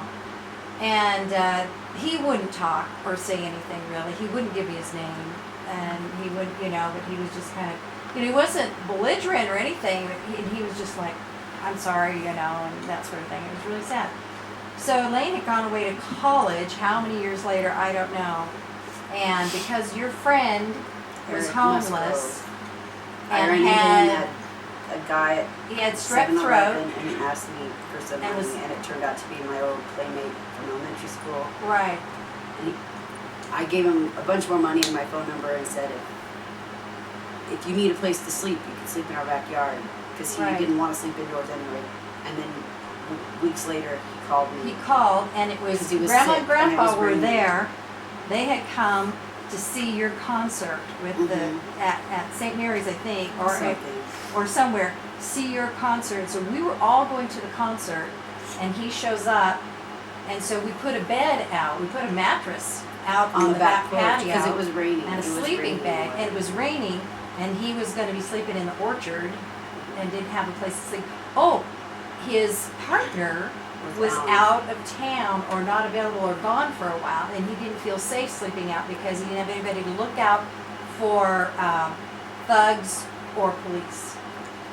and he wouldn't talk or say anything really. He wouldn't give me his name, and he would, you know, but he was just kind of, you know, he wasn't belligerent or anything, but he was just like, I'm sorry, you know, and that sort of thing. It was really sad. So Elaine had gone away to college. How many years later, I don't know. And because your friend was Eric homeless Musgrove. I ran and into had him at a guy at he had strep 7-Eleven, throat, and he asked me for some And money, was- and it turned out to be my old playmate from elementary school. right? I gave him a bunch more money and my phone number and said, if you need a place to sleep, you can sleep in our backyard. because he Right. didn't want to sleep indoors anyway. And then weeks later, he called me. He called, and it was 'Cause he was Grandma sick and and it Grandpa was were raining. there. They had come to see your concert with Mhm. the at St. Mary's, I think, or Something. or somewhere. See your concert. So we were all going to the concert, and he shows up, and so we put a bed out. We put a mattress out on the back patio because it was raining. and a It was sleeping raining. bag, and it was raining, and he was going to be sleeping in the orchard, and didn't have a place to sleep. Oh, his partner was out of town or not available or gone for a while, and he didn't feel safe sleeping out because he didn't have anybody to look out for thugs or police,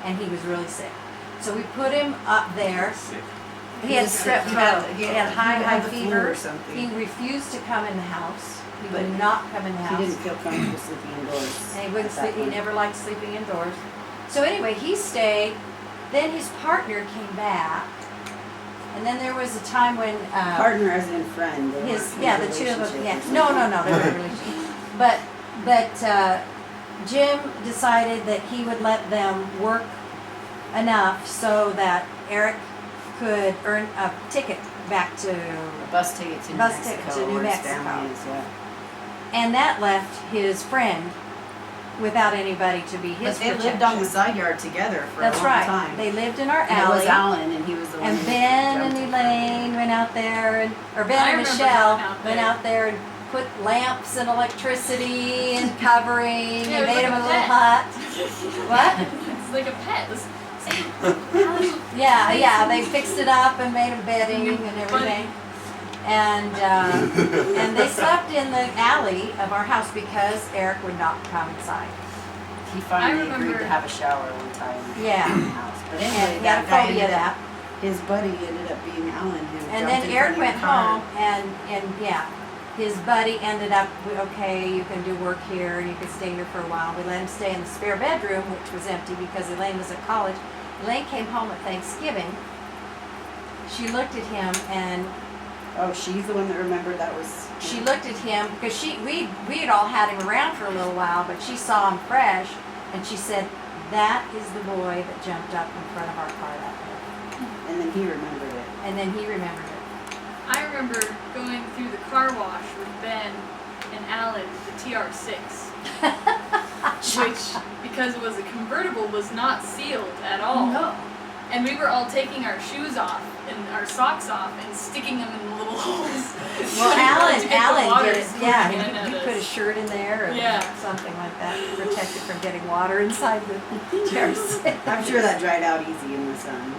and he was really sick. So we put him up there. He had strep throat. He had high the flu fever. or something. He refused to come in the house. He But would not come in the house. He didn't feel comfortable sleeping indoors. And he wouldn't at that sleep, he point. never liked sleeping indoors. So anyway, he stayed, then his partner came back, and then there was a time when, Partner as in friend. They his, weren't in yeah, a the two of them, relationship yeah, or something. no, they were in a relationship. But Jim decided that he would let them work enough so that Eric could earn a ticket back to, A bus ticket to New Bus Mexico. ticket to New where his Mexico. family is, yeah. and that left his friend without anybody to be his But they protection. lived on the side yard together for That's a long right. time. They lived in our And it was alley. Alan, and he was the one. And who Ben and jumped. Elaine went out there, and or Ben I and remember Michelle going out went there. out there and put lamps and electricity and covering Yeah, and it was made like him a a little pet. hut. What? It's like a pet. This, Yeah, they fixed it up and made him bedding and everything. And they slept in the alley of our house because Eric would not come inside. He finally I agreed remember- to have a shower one time Yeah. in the house. But And anyway, he had a that guy phobia ended of up, that. his buddy ended up being Alan, who And jumped then in Eric front went of your car. home and yeah, his buddy ended up, okay, you can do work here and you can stay here for a while. We let him stay in the spare bedroom, which was empty because Elaine was at college. Elaine came home at Thanksgiving. She looked at him and Oh, she's the one that remembered that was. she looked at him because we had all had him around for a little while, but she saw him fresh and she said, "That is the boy that jumped up in front of our car that day." And then he remembered it. And then he remembered it. I remember going through the car wash with Ben and Alan, the TR6, which, because it was a convertible, was not sealed at all. No. And we were all taking our shoes off and our socks off and sticking them in the little holes. Well, to get the Alan water did it. squirting Yeah, in at he us. put a shirt in there or Yeah. something like that to protect it from getting water inside the chairs. I'm sure that dried out easy in the sun.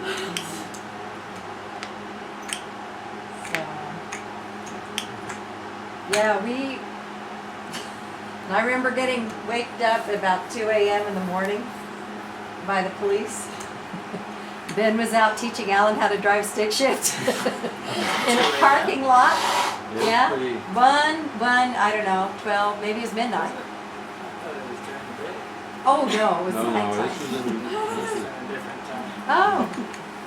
So, yeah, I remember getting waked up at about 2 a.m. in the morning by the police. Ben was out teaching Alan how to drive stick shift in a parking lot. Yeah. Pretty- One, I don't know, 12, maybe it was midnight. Oh, no, it was No, nighttime. this was in, this is, a different time. Oh.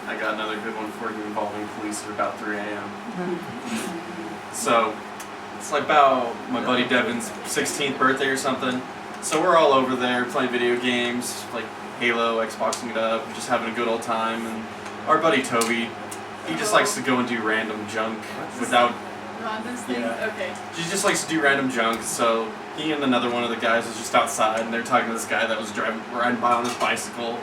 I got another good one for you involving police at about 3 a.m. So, it's like about my buddy Devin's 16th birthday or something. So we're all over there playing video games, like Halo, Xboxing it up, just having a good old time. And our buddy Toby, he just likes to go and do random junk without. Rhonda's thing? Yeah. Okay. He just likes to do random junk. So he and another one of the guys was just outside, and they're talking to this guy that was riding by on his bicycle.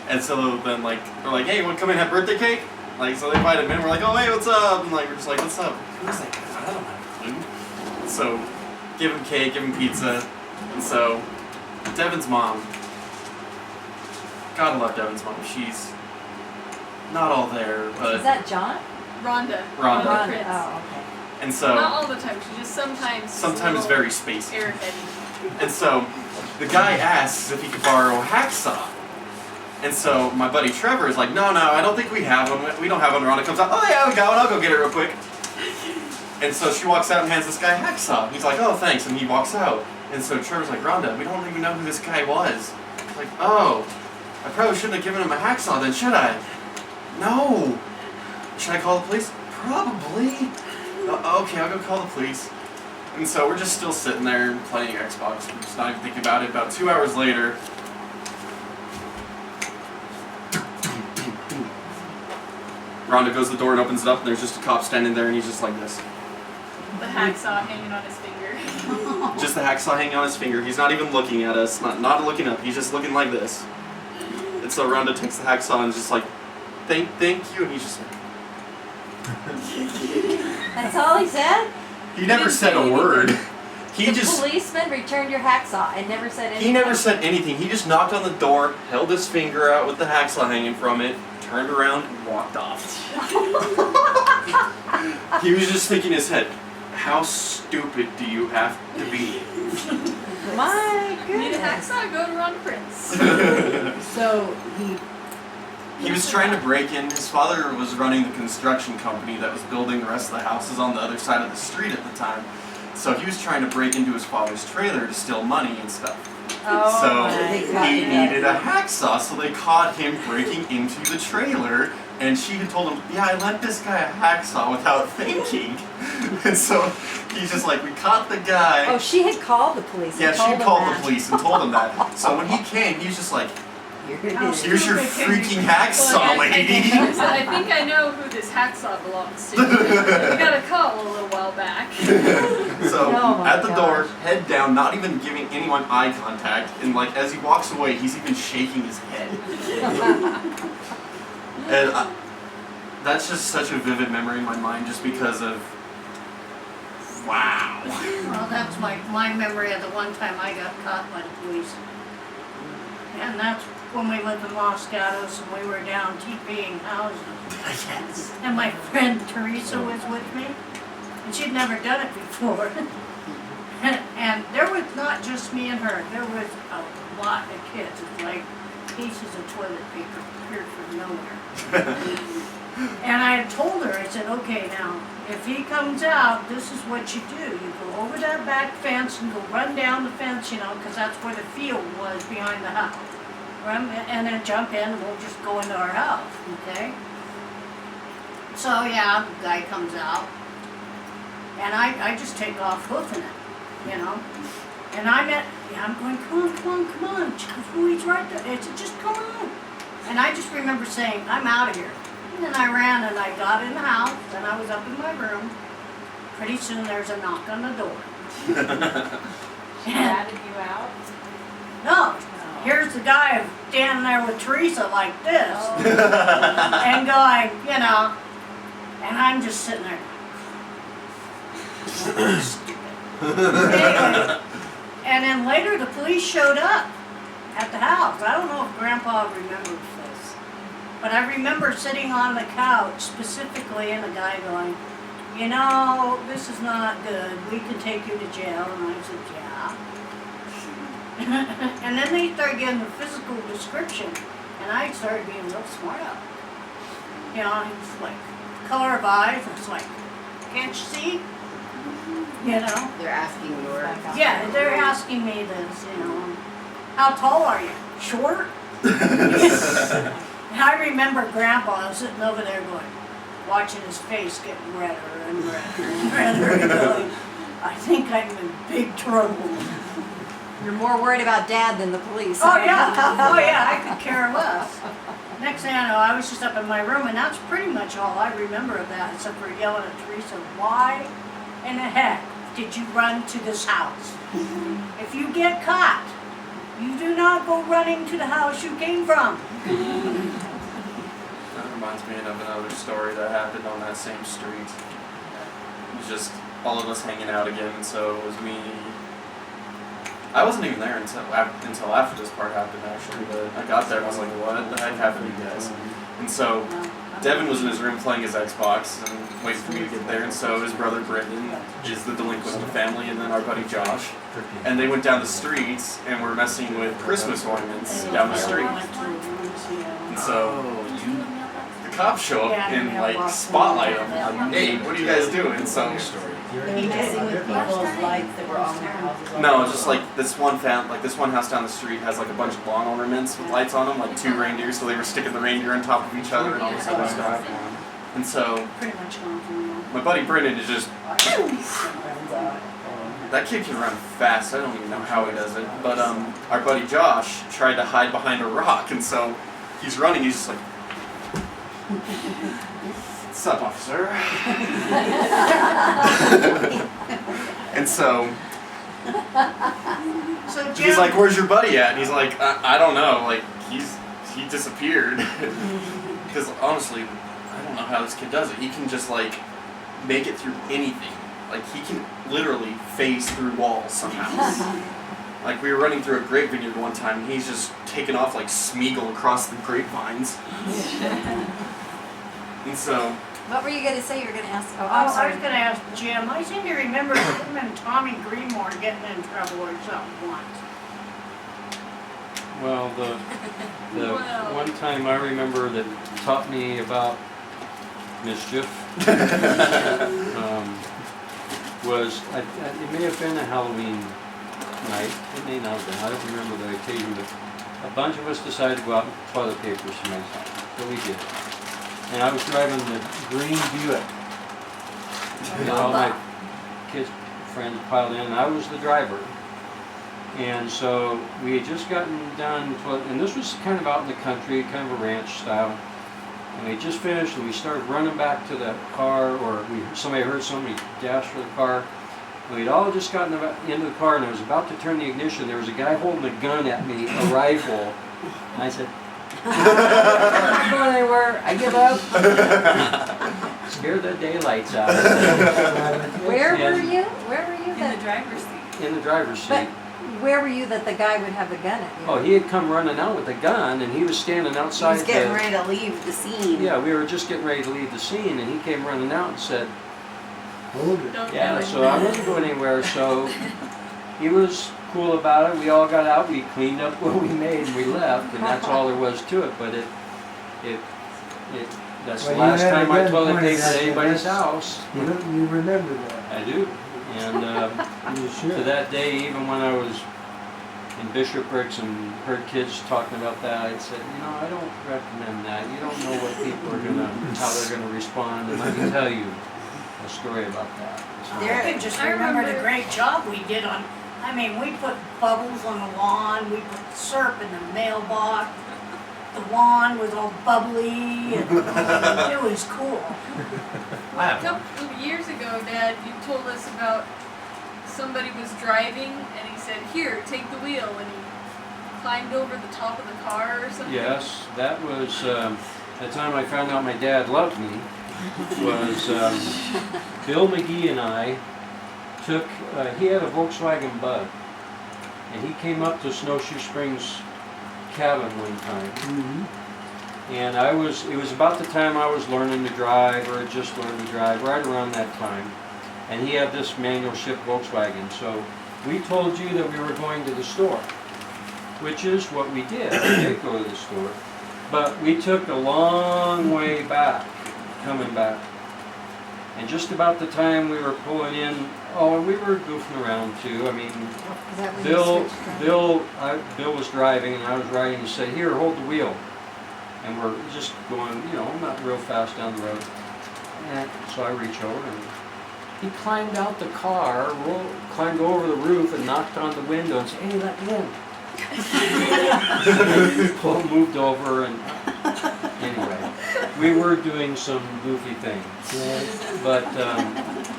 And so then like they're like, "Hey, you want to come in and have birthday cake?" Like so they invite him in. We're like, "Oh hey, what's up?" And like we're just like, "What's up?" Who's that guy? I don't have a clue. So give him cake, give him pizza, and so Devin's mom. Gotta love Devin's mom. She's not all there, but Is that John? Rhonda. Rhonda. Prince. Oh, okay. and Not so all the time. She just sometimes. sometimes very spacey. airheady. And so the guy asks if he could borrow a hacksaw. And so my buddy Trevor is like, no, I don't think we have one. We don't have one. Rhonda comes out, oh yeah, we got one. I'll go get it real quick. And so she walks out and hands this guy a hacksaw. He's like, oh, thanks. And he walks out. And so Trevor's like, Rhonda, we don't even know who this guy was. It's like, oh, I probably shouldn't have given him a hacksaw then, should I? No. Should I call the police? Probably. Okay, I'll go call the police. And so we're just still sitting there playing Xbox. We're just not even thinking about it. About 2 hours later, Rhonda goes to the door and opens it up, and there's just a cop standing there, and he's just like this. The hacksaw hanging on his finger. Just the hacksaw hanging on his finger. He's not even looking at us, not looking up. He's just looking like this. And so Rhonda takes the hacksaw and is just like, thank you, and he's just like. That's all he said? He never said a word. He The just. policeman returned your hacksaw and never said anything? He never said anything. He just knocked on the door, held his finger out with the hacksaw hanging from it, turned around, and walked off. He was just thinking in his head, how stupid do you have to be? My Need a goodness. hacksaw? Go to Ron Prince. So He was trying to break in. His father was running the construction company that was building the rest of the houses on the other side of the street at the time. So he was trying to break into his father's trailer to steal money and stuff. Oh So my he goodness. needed a hacksaw, so they caught him breaking into the trailer, and she had told him, yeah, I lent this guy a hacksaw without thinking. And so he's just like, we caught the guy. Oh, she had called the police. Yeah, and she told them called that. the police and told him that. So when he came, he was just like, Here's here's your freaking hacksaw, Well, lady. So I think I know who this hacksaw belongs to. We got a call a little while back. So Oh my at the door, gosh. head down, not even giving anyone eye contact, and like as he walks away, he's even shaking his head. And that's just such a vivid memory in my mind, just because of wow. Well, that's my memory of the one time I got caught by the police. And that's when we lived in Los Gatos and we were down TPing houses. Yes. And my friend Teresa was with me, and she'd never done it before. And there was not just me and her, there was a lot of kids. It's like pieces of toilet paper appeared from nowhere. And I had told her, I said, okay, now, if he comes out, this is what you do. You go over that back fence and go run down the fence, you know, because that's where the field was behind the house. Run, and then jump in and we'll just go into our house, okay? So, yeah, the guy comes out. And I just take off hoofing it, you know? And I'm going, come on. She goes, oh, he's right there. I said, just come on. And I just remember saying, I'm out of here. And then I ran and I got in the house and I was up in my room. Pretty soon there's a knock on the door. Ratted you out? No, here's the guy standing there with Teresa like this. And going, you know, and I'm just sitting there. Anyway, and then later the police showed up at the house. I don't know if Grandpa remembers this, but I remember sitting on the couch specifically and the guy going, you know, this is not good. We could take you to jail. And I said, yeah. And then they started getting the physical description, and I started being real smart up. You know, it's like color of eyes. It's like, can't you see? You know. they're asking your. Yeah, they're asking me this. You know, how tall are you? Short. And I remember Grandpa sitting over there going, watching his face get redder and redder and redder, and going, I think I'm in big trouble. You're more worried about Dad than the police. Oh yeah, I could care less. Next thing I know, I was just up in my room, and that's pretty much all I remember of that, except for yelling at Teresa, why in the heck did you run to this house? If you get caught, you do not go running to the house you came from. That reminds me of another story that happened on that same street. It was just all of us hanging out again, and so it was me. I wasn't even there until after this part happened, actually, but I got there and I was like, what the heck happened to you guys? And so Devin was in his room playing his Xbox and waiting for me to get there, and so his brother Brendan is the delinquent in the family, and then our buddy Josh. And they went down the streets and were messing with Christmas ornaments down the street. And so the cops show up and like spotlight them, like, hey, what are you guys doing? So Were you messing with people's lights that were on their houses? no, just like this one house down the street has like a bunch of lawn ornaments with lights on them, like 2 reindeer, so they were sticking the reindeer on top of each other and all this other stuff. And so Pretty much gone through that. my buddy Brendan is just that kid can run fast. I don't even know how he does it. But our buddy Josh tried to hide behind a rock, and so he's running. He's just like What's up, officer? And so So he's Jim, like, "Where's your buddy at?" And he's like, I don't know. Like he disappeared. Because honestly, I don't know how this kid does it. He can just like make it through anything. Like he can literally phase through walls somehow. Like we were running through a grape vineyard one time, and he's just taking off like Smeagol across the grapevines. And so, What were you gonna say? You were gonna ask, oh, oh, I'm I sorry. was gonna ask Jim, I seem to remember him and Tommy Greenmore getting in trouble or something once. Well, the Well. one time I remember that taught me about mischief was, it may have been a Halloween night, it may not have been, I don't remember the occasion, but a bunch of us decided to go out and toilet paper somebody's house, so we did. And I was driving the green Buick, and all my kids' friends piled in, and I was the driver. And so we had just gotten done, and this was kind of out in the country, kind of a ranch style. And we just finished, and we started running back to the car, or somebody heard somebody dash for the car. And we'd all just gotten into the car, and I was about to turn the ignition. There was a guy holding a gun at me, a rifle. And I said, "I'm not going anywhere. I give up." Scared the daylights out of me. Where were And- you? Where were you In the that, driver's seat. In the driver's seat. But- where were you that the guy would have a gun at you? Oh, he had come running out with a gun, and he was standing He outside was getting ready to leave the scene. Yeah, we were just getting ready to leave the scene, and he came running out and said, Hold it. Don't yeah, do it. so I wasn't going anywhere, so he was cool about it. We all got out, we cleaned up what we made, and we left, and that's all there was to it. But that's the Well, you last had a time I gun toilet pointed papered at you, anybody's that's- house. You remember that. I do. And You to should. that day, even when I was in Bishopriggs and heard kids talking about that, I said, I don't recommend that. You don't know what people are how they're gonna respond, and let me tell you a story about that. So- I can just I remember the remember- great job we did on, I mean, we put bubbles on the lawn, we put syrup in the mailbox. The lawn was all bubbly, and it was cool. I A have one. couple of years ago, Dad, you told us about somebody was driving and he said, "Here, take the wheel," and he climbed over the top of the car or something. Yes, that was the time I found out my dad loved me. Was Bill McGee and I took. He had a Volkswagen Bug, and he came up to Snowshoe Springs cabin one time. Mhm. And it was about the time I was learning to drive, or had just learned to drive, right around that time. And he had this manual shift Volkswagen. So we told you that we were going to the store, which is what we did. We did go to the store. But we took a long way back, coming back. And just about the time we were pulling in, we were goofing around too. I mean, Is that when you Bill switched from- was driving and I was riding. He said, "Here, hold the wheel." And we're just going, not real fast down the road. And so I reach over and he climbed out the car, climbed over the roof and knocked on the window and said, "Hey, let me in." Moved over, and anyway, we were doing some goofy things. But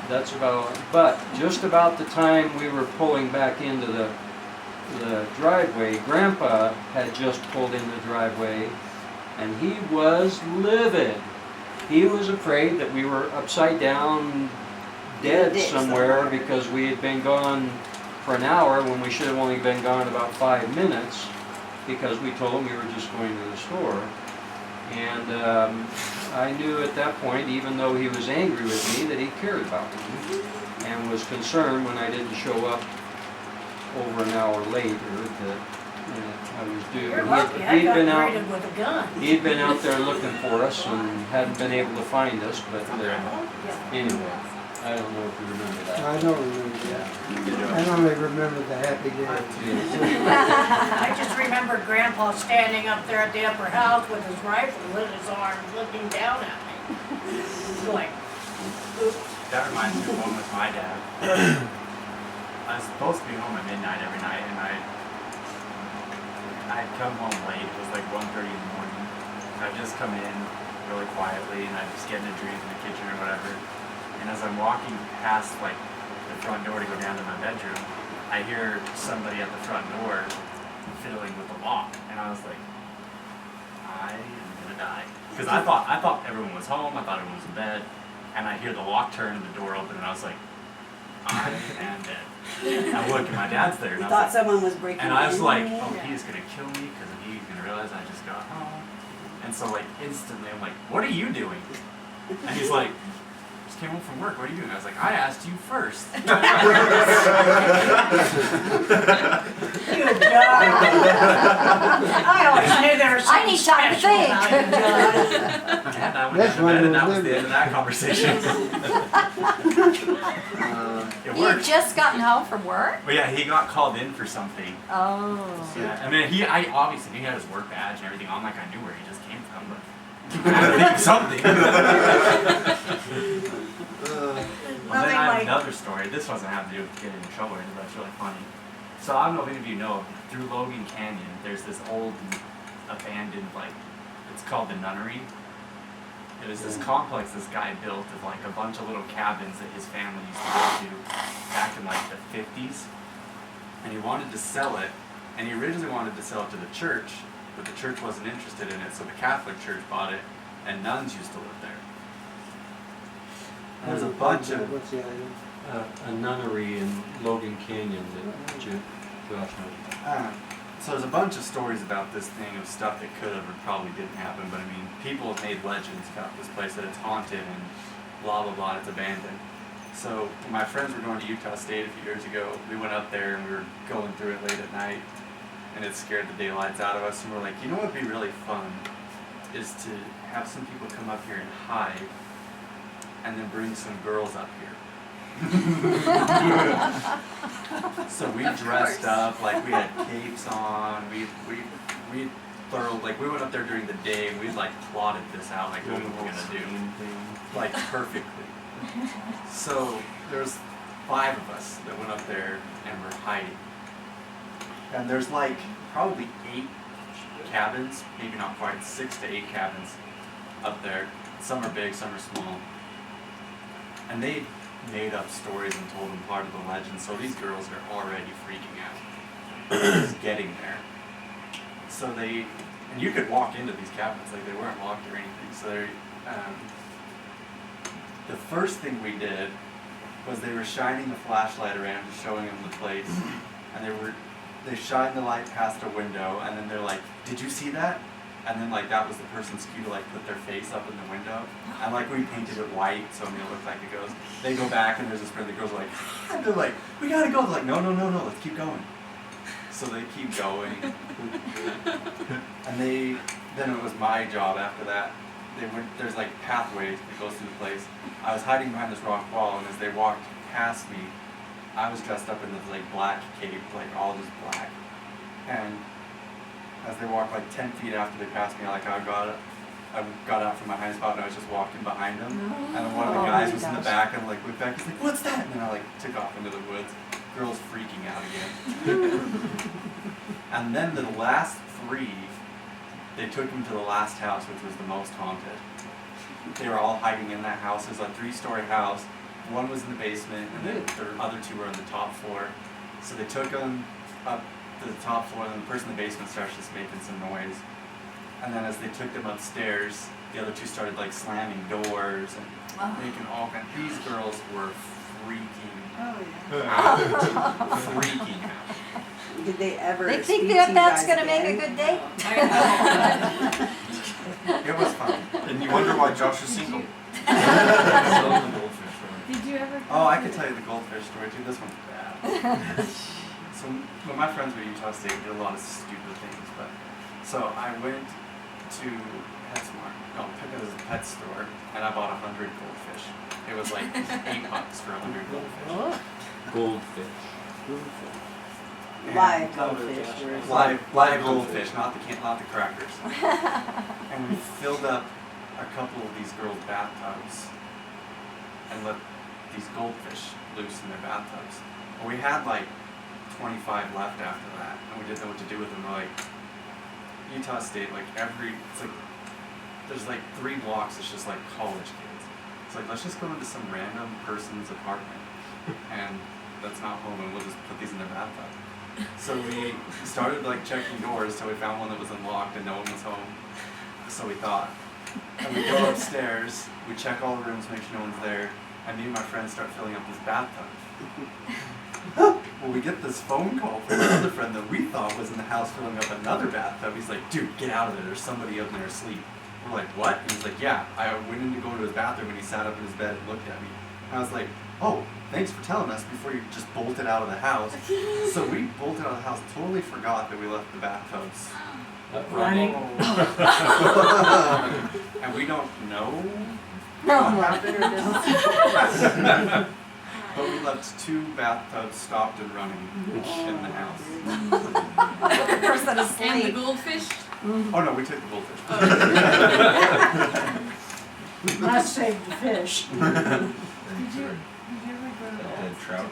that's about. But just about the time we were pulling back into the driveway, Grandpa had just pulled in the driveway, and he was livid. He was afraid that we were upside down, dead Ditch somewhere somewhere. because we had been gone for an hour when we should have only been gone about 5 minutes, because we told him we were just going to the store. And I knew at that point, even though he was angry with me, that he cared about me and was concerned when I didn't show up over an hour later that I was due. You're And lucky, I he'd got been out. greeted with a gun. He'd been out there looking for us and hadn't been able to find us, but anyway, I don't know if you remember that. I don't remember that. Yeah. I only remember the happy day. I just remember Grandpa standing up there at the upper house with his rifle in his arms, looking down at me. Like, That reminds me of one with my dad. I was supposed to be home at midnight every night, and I'd come home late. It was like 1:30 in the morning. I'd just come in, really quietly, and I just get in a drink in the kitchen or whatever. And as I'm walking past like the front door to go down to my bedroom, I hear somebody at the front door fiddling with the lock, and I was like, I am gonna die. Because I thought everyone was home, I thought everyone was in bed, and I hear the lock turn and the door open, and I was like, I am dead. I look, and my dad's there, and You I thought was like, someone was breaking in. and I was like, oh, he's gonna kill me because he's gonna realize I just got home. And so like instantly, I'm like, what are you doing? And he's like, just came home from work. What are you doing? I was like, I asked you first. You God. I always knew there was I something need time to special think. about you, God. And I went That's down to bed, and that one was the end of that conversation. It You worked. just gotten home from work? But yeah, he got called in for something. Oh. Yeah, I mean, I obviously knew he had his work badge and everything on, like I knew where he just came from, but I had to think of something. Well, then I have another story. This doesn't have to do with getting in trouble or anything, but it's really funny. So I don't know if any of you know, through Logan Canyon, there's this old abandoned, like, it's called the Nunnery. It was this complex this guy built of like a bunch of little cabins that his family used to go to back in like the 50s. And he wanted to sell it, and he originally wanted to sell it to the church, but the church wasn't interested in it, so the Catholic Church bought it, and nuns used to live there. And there's a bunch of What's the item? A nunnery in Logan Canyon that Josh knows. So there's a bunch of stories about this thing of stuff that could have or probably didn't happen, but I mean, people have made legends about this place that it's haunted and blah blah blah, it's abandoned. So when my friends were going to Utah State a few years ago, we went up there and we were going through it late at night, and it scared the daylights out of us, and we're like, you know what would be really fun is to have some people come up here and hide, and then bring some girls up here. So we dressed up, like we had capes on, we thorough, like we went up there during the day and we like plotted this out, like what we were gonna do, like perfectly. So there's 5 of us that went up there and we're hiding. And there's like probably 8 cabins, maybe not quite, 6 to 8 cabins up there. Some are big, some are small. And they made up stories and told them part of the legend, so these girls are already freaking out. Just getting there. So and you could walk into these cabins, like they weren't locked or anything, so the first thing we did was they were shining the flashlight around, just showing them the place, and they shined the light past a window, and then they're like, did you see that? And then like that was the person's cue to like put their face up in the window. And like we painted it white so it looked like a ghost. They go back and there's this friend, the girls are like, and they're like, we gotta go. They're like, no, let's keep going. So they keep going. And then it was my job after that. There's like pathways that goes through the place. I was hiding behind this rock wall, and as they walked past me, I was dressed up in this like black cape, like all just black. And as they walked like 10 feet after they passed me, like I got out from my hiding spot and I was just walking behind them. And then one of the guys was in the back and like looked back, he's like, what's that? And then I like took off into the woods. Girls freaking out again. And then the last 3, they took him to the last house, which was the most haunted. They were all hiding in that house. It was a 3-story house. One was in the basement, and then the other 2 were on the top floor. So they took them up to the top floor, and then the person in the basement started just making some noise. And then as they took them upstairs, the other 2 started like slamming doors and making all kinds. These girls were freaking out. Freaking out. Did they ever They speak think to that you that's guys gonna make a again? good date? It was fun. And you wonder why Josh is single. Did you ever? Oh, I could tell you the goldfish story too. This one's bad. So when my friends were at Utah State, we did a lot of stupid things. But so I went to it was a pet store, and I bought 100 goldfish. It was like $8 for 100 goldfish. Goldfish. Live goldfish. whereas- Live goldfish, not the crackers. And we filled up a couple of these girls' bathtubs and let these goldfish loose in their bathtubs. Well, we had like 25 left after that, and we didn't know what to do with them. We're like, Utah State, like there's like 3 blocks, it's just like college kids. It's like, let's just go into some random person's apartment, and that's not home, and we'll just put these in their bathtub. So we started like checking doors till we found one that was unlocked and no one was home. So we thought. And we go upstairs, we check all the rooms, make sure no one's there, and me and my friend start filling up this bathtub. Well, we get this phone call from another friend that we thought was in the house filling up another bathtub. He's like, dude, get out of there, there's somebody up there asleep. We're like, what? And he's like, yeah, I went in to go into his bathroom and he sat up in his bed and looked at me. And I was like, oh, thanks for telling us before you just bolted out of the house. So we bolted out of the house, totally forgot that we left the bathtubs running. And we don't know what happened. But we left 2 bathtubs stopped and running in the house. The person And the asleep. goldfish? Oh no, we took the goldfish. I saved the fish. Did you ever go to Dead trout.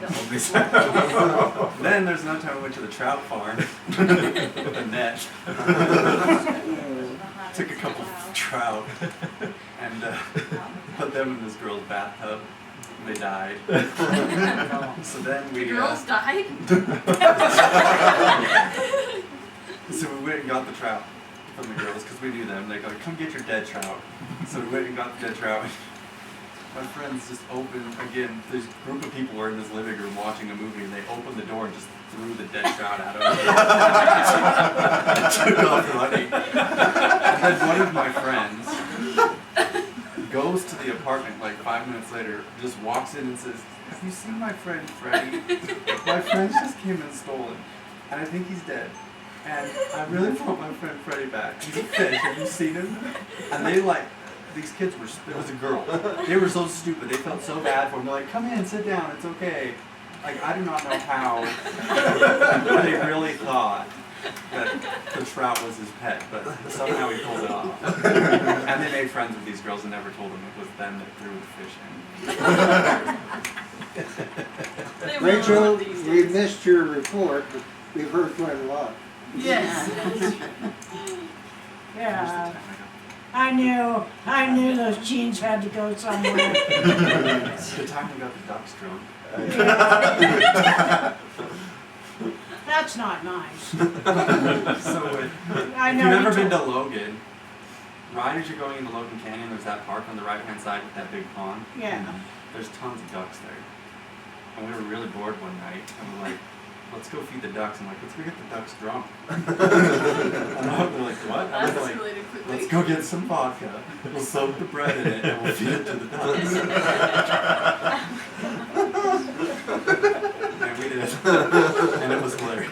Then there's another time we went to the trout farm with a net. Took a couple of trout and put them in this girl's bathtub. They died. So then we. The girls died? So we went and got the trout from the girls because we knew them. They go, come get your dead trout. So we went and got the dead trout. My friends just opened, again, this group of people were in this living room watching a movie and they opened the door and just threw the dead trout at us. Took off running. And then one of my friends goes to the apartment like 5 minutes later, just walks in and says, have you seen my friend Freddie? My friend just came and stole him. And I think he's dead. And I really want my friend Freddie back. He's a fish. Have you seen him? And they like, these kids were, it was a girl. They were so stupid. They felt so bad for him. They're like, come in, sit down, it's okay. Like, I do not know how they really thought that the trout was his pet, but somehow he pulled it off. And they made friends with these girls and never told them it was them that threw the fish in. They were Rachel, one of these we days. missed your report, but we've heard quite a lot. Yes. Yeah, I knew those jeans had to go somewhere. The time we got the ducks drunk. That's not nice. So if I you've know. never you been to told- Logan, right as you're going into Logan Canyon, there's that park on the right-hand side with that big pond. Yeah. There's tons of ducks there. And we were really bored one night, and we're like, let's go feed the ducks. I'm like, let's go get the ducks drunk. And they're like, what? I was That like, escalated quickly. let's go get some vodka. We'll soak the bread in it, and we'll feed it to the ducks. And we did. And it was hilarious.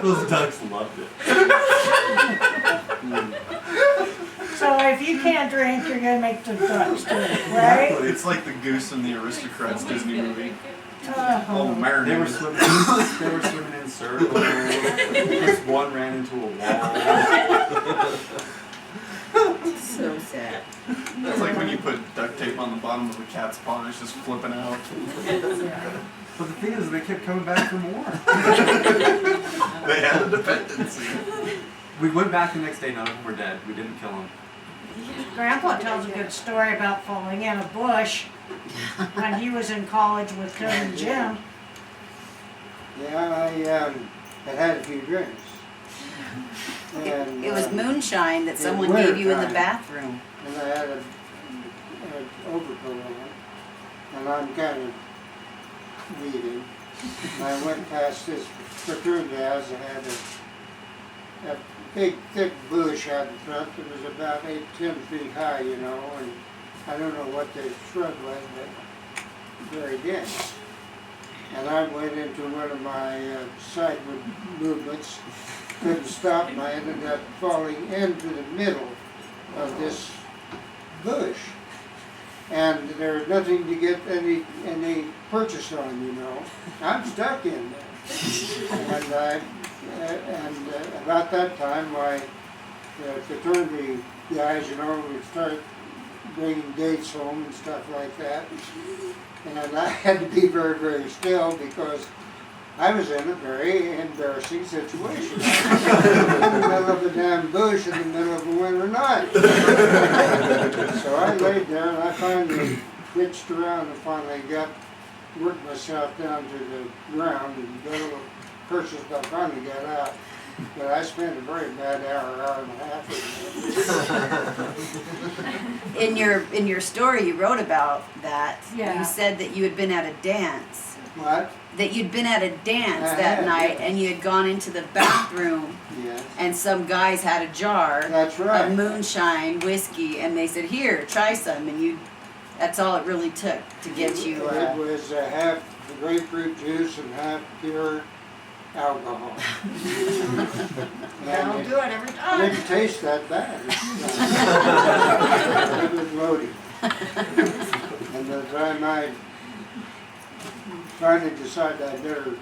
Those ducks loved it. So if you can't drink, you're gonna make the ducks drink, right? It's like the goose in the Aristocrats Disney movie. All Oh, They were marinated. swimming. They were swimming in circles. Just one ran into a wall. So sad. It's like when you put duct tape on the bottom of a cat's paw and it's just flipping out. But the thing is, they kept coming back for more. They had a dependency. We went back the next day. None of them were dead. We didn't kill them. Grandpa tells a good story about falling in a bush when he was in college with cousin Jim. Yeah, I had a few drinks. And, It was moonshine that in someone gave you in the wintertime. bathroom. And I had an overcoat on, and I'm kind of bleeding. And I went past this fraternity house that had a big, thick bush out in front that was about 8-10 feet high, you know, and I don't know what the shrub was, but very dense. And I went into one of my sideward movements, couldn't stop, and I ended up falling into the middle of this bush. And there was nothing to get any purchase on, you know. I'm stuck in there. And about that time, my fraternity guys, you know, would start bringing dates home and stuff like that. And I had to be very, very still because I was in a very embarrassing situation. In the middle of a damn bush in the middle of a winter night. So I laid there and I finally hitched around and finally worked myself down to the ground and got a little purchase, but I finally got out. But I spent a very bad hour and a half. In your story, you wrote about that. Yeah. You said that you had been at a dance. What? That you'd been at a dance I that had, night, yes. and you had gone into the bathroom, Yes. and some guys had a jar That's right. of moonshine whiskey, and they said, "Here, try some," and you. That's all it really took to get you. It was half grapefruit juice and half pure alcohol. That'll And do it every it time. didn't taste that bad. It was loaded. And by the time I finally decided I'd better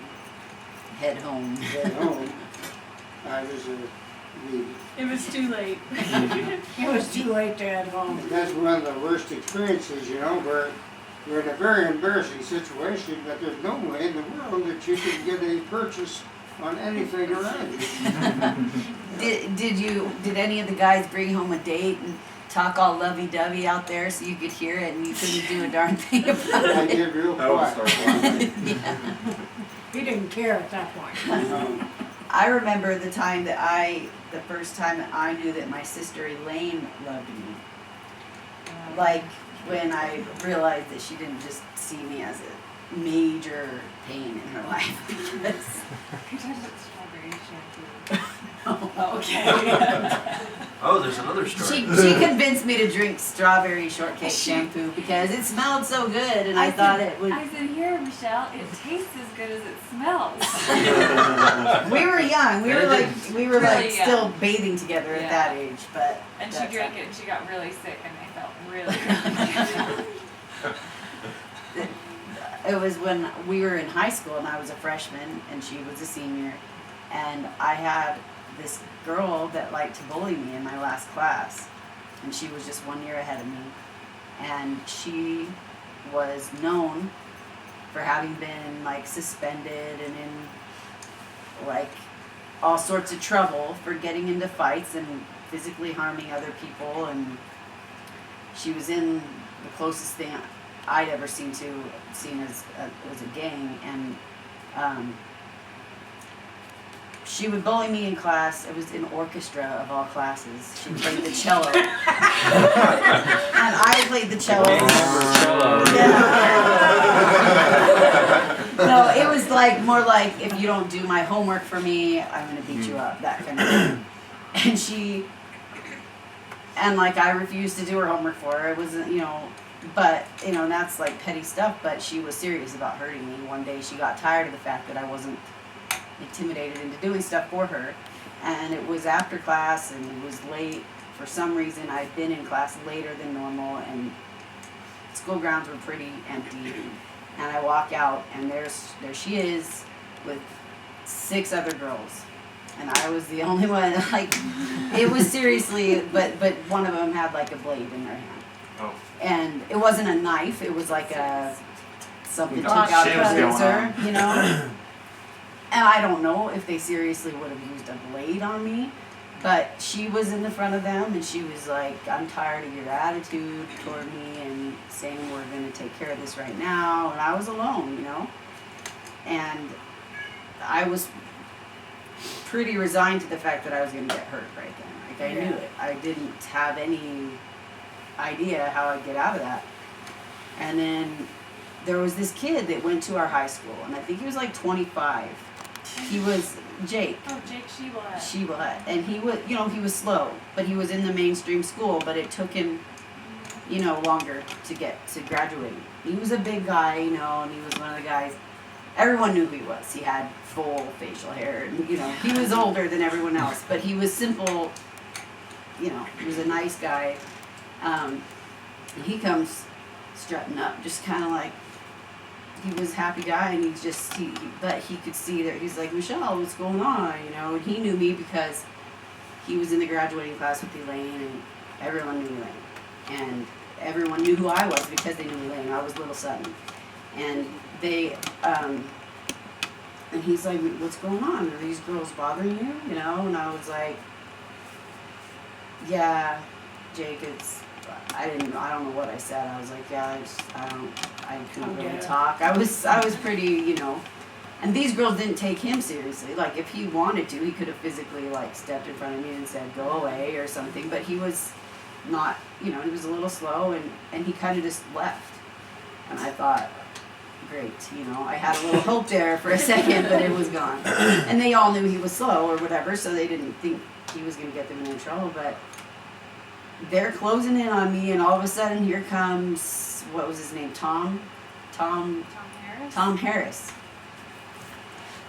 Head home. head home, I was weed. It was too late. It was too late to head home. And that's one of the worst experiences, where you're in a very embarrassing situation, but there's no way in the world that you can get a purchase on anything around you. Did any of the guys bring home a date and talk all lovey-dovey out there so you could hear it and you couldn't do a darn thing about I it? did real That would quiet. start laughing. Yeah. He didn't care at that point. I remember the first time that I knew that my sister Elaine loved me. Like when I realized that she didn't just see me as a major pain in her life. Oh, there's another story. She convinced me to drink strawberry shortcake shampoo because it smelled so good, and I thought it would. I said, "Here, Michelle, it tastes as good as it smells." We were young. We were like Really young. still bathing together at Yeah. that age, but. And she that's drank it and she got really sick and I felt really good. It was when we were in high school and I was a freshman and she was a senior, and I had this girl that liked to bully me in my last class, and she was just 1 year ahead of me, and she was known for having been like suspended and in like all sorts of trouble for getting into fights and physically harming other people, and she was in the closest thing I'd ever seen as a gang, and she would bully me in class. It was in orchestra of all classes. She played the cello, and I played the cello. No, it was like more like, if you don't do my homework for me, I'm gonna beat you up, that kind of thing. And like I refused to do her homework for her. It wasn't, but that's like petty stuff. But she was serious about hurting me. One day she got tired of the fact that I wasn't intimidated into doing stuff for her, and it was after class and it was late. For some reason, I'd been in class later than normal, and school grounds were pretty empty. And I walk out, and there she is with 6 other girls, and I was the only one. Like, it was seriously, but one of them had like a blade in her hand, Oh. and it wasn't a knife. It was like something We took thought out shit a was going razor, And I don't know if they seriously would have used a blade on me, but she was in the front of them, and she was like, "I'm tired of your attitude toward me and saying we're going to take care of this right now." And I was alone, and I was pretty resigned to the fact that I was going to get hurt right then. Like, I knew it. I didn't have any idea how I'd get out of that. And then there was this kid that went to our high school, and I think he was like 25. He was Jake. Oh, Jake Sheba. Sheba, and he was, he was slow, but he was in the mainstream school, but it took him, longer to get to graduating. He was a big guy, and he was one of the guys, everyone knew who he was. He had full facial hair, and, he was older than everyone else, but he was simple, he was a nice guy. And he comes strutting up, just kind of like, he was a happy guy, and but he could see that he's like, "Michelle, what's going on?" And he knew me because he was in the graduating class with Elaine, and everyone knew Elaine, and everyone knew who I was because they knew Elaine. I was Little Sutton, and they And he's like, what's going on? Are these girls bothering you? You know? And I was like, yeah, Jake, I don't know what I said. I was like, yeah, I couldn't really talk. I was pretty, you know, and these girls didn't take him seriously. Like, if he wanted to, he could have physically, like, stepped in front of me and said, go away or something, but he was not, you know, he was a little slow, and he kind of just left. And I thought, great, you know, I had a little hope there for a second, but it was gone. And they all knew he was slow or whatever, so they didn't think he was going to get them in trouble, but they're closing in on me, and all of a sudden here comes, what was his name, Tom Harris? Tom Harris.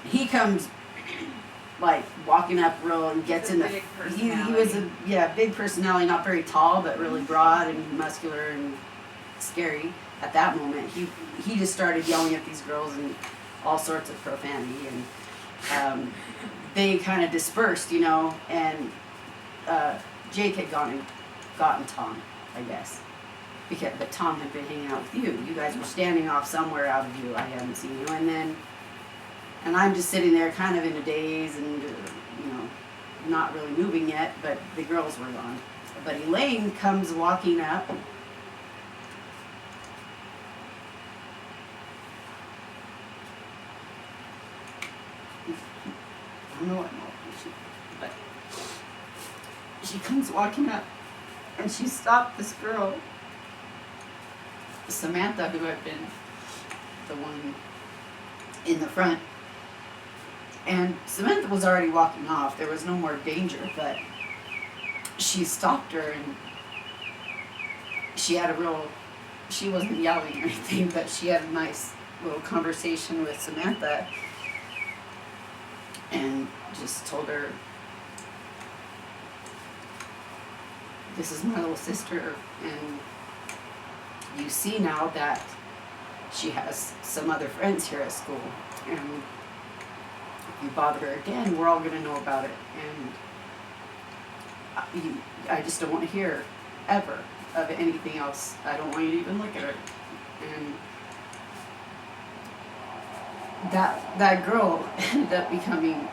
He comes like walking up real and gets in the, big he was personality. big personality, not very tall, but really broad and muscular and scary. At that moment, he just started yelling at these girls and all sorts of profanity, and they kind of dispersed, you know, and Jake had gotten Tom, I guess, but Tom had been hanging out with you. You guys were standing off somewhere out of view. I hadn't seen you, and I'm just sitting there kind of in a daze and, you know, not really moving yet, but the girls were gone. But Elaine comes walking up. I don't know what but she comes walking up, and she stopped this girl, Samantha, who had been the one in the front. And Samantha was already walking off. There was no more danger, but she stopped her, and she had she wasn't yelling or anything, but she had a nice little conversation with Samantha, and just told her, this is my little sister, and you see now that she has some other friends here at school, and if you bother her again, we're all going to know about it, and I just don't want to hear ever of anything else. I don't want you to even look at her. And that girl ended up becoming,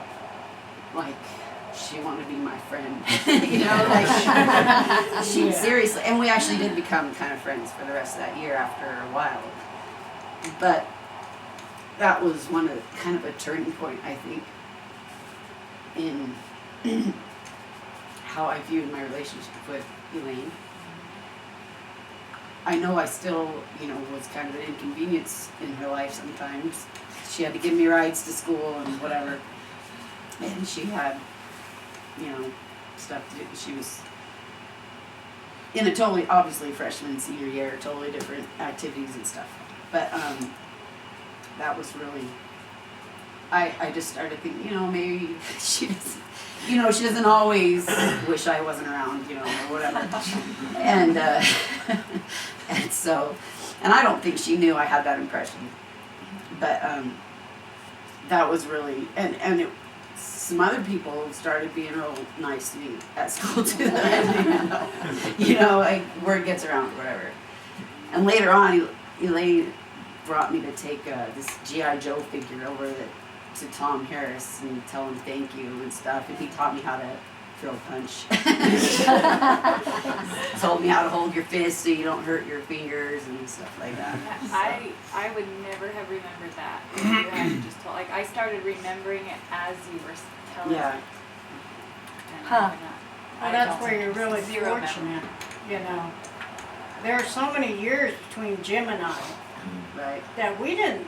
like, she wanted to be my friend, you know, like, she seriously, and we actually did become kind of friends for the rest of that year after a while. But that was kind of a turning point, I think, in how I viewed my relationship with Elaine. I know I still, you know, was kind of an inconvenience in her life sometimes. She had to give me rides to school and whatever. And she had, you know, stuff to do. She was in a totally, obviously, freshman, senior year, totally different activities and stuff. But that was really, I just started thinking, you know, maybe she doesn't, you know, she doesn't always wish I wasn't around, you know, or whatever. And and so, and I don't think she knew I had that impression. But that was really, and some other people started being real nice to me at school too that I didn't even know. You know, like, word gets around, whatever. And later on, Elaine brought me to take this G.I. Joe figure over to Tom Harris and tell him thank you and stuff, and he taught me how to throw a punch. Told me how to hold your fist so you don't hurt your fingers and stuff like that. I would never have remembered that. If you hadn't just told, like, I started remembering it as you were telling Yeah. me. And Huh. I would not- Well, I that's don't- where you're really zero memory. fortunate, you know. There are so many years between Jim and I Right. that we didn't,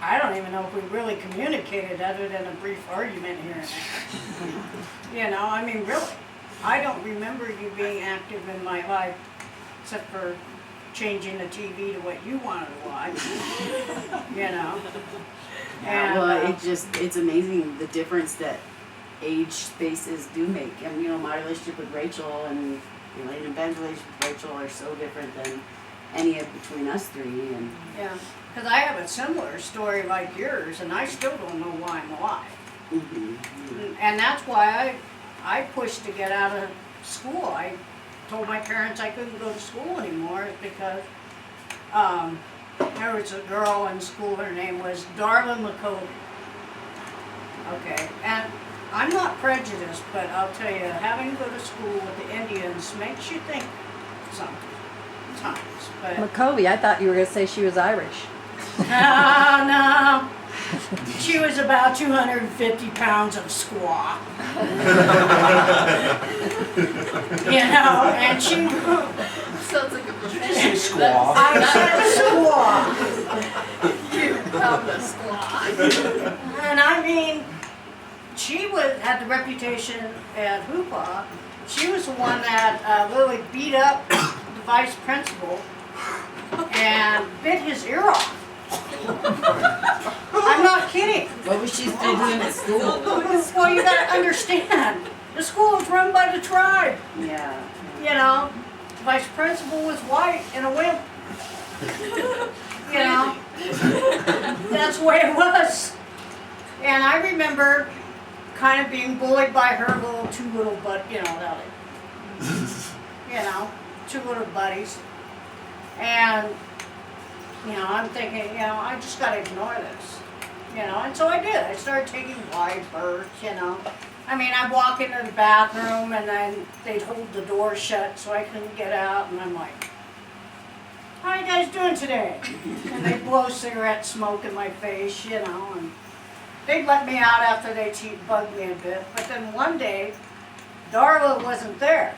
I don't even know if we really communicated other than a brief argument here and there. You know, I mean, really. I don't remember you being active in my life except for changing the TV to what you wanted to watch, you know. Yeah, And, well, it's amazing the difference that age spaces do make. And, you know, my relationship with Rachel and Elaine and Ben's relationship with Rachel are so different than any of between us three. And yeah, because I have a similar story like yours, and I still don't know why I'm alive. And that's why I pushed to get out of school. I told my parents I couldn't go to school anymore because there was a girl in school, her name was Darla McCody. Okay, and I'm not prejudiced, but I'll tell you, having to go to school with the Indians makes you think sometimes, but. McCovey, I thought you were gonna say she was Irish. No. She was about 250 pounds of squaw. You know, and she. Sounds like a profession. Squaw. I said squaw. You found the squad. And I mean, she had the reputation at Hoopla. She was the one that literally beat up the vice principal and bit his ear off. I'm not kidding. What was she still doing at school? Well, you gotta understand, the school was run by the tribe. Yeah. You know, the vice principal was white and a wimp. You know, that's the way it was. And I remember kind of being bullied by her two little two little buddies. And, you know, I'm thinking, you know, I just gotta ignore this. You know, and so I did. I started taking wide berths, you know. I mean, I'd walk into the bathroom and then they'd hold the door shut so I couldn't get out, and I'm like, how are you guys doing today? And they'd blow cigarette smoke in my face, you know, and they'd let me out after they bugged me a bit. But then one day, Darla wasn't there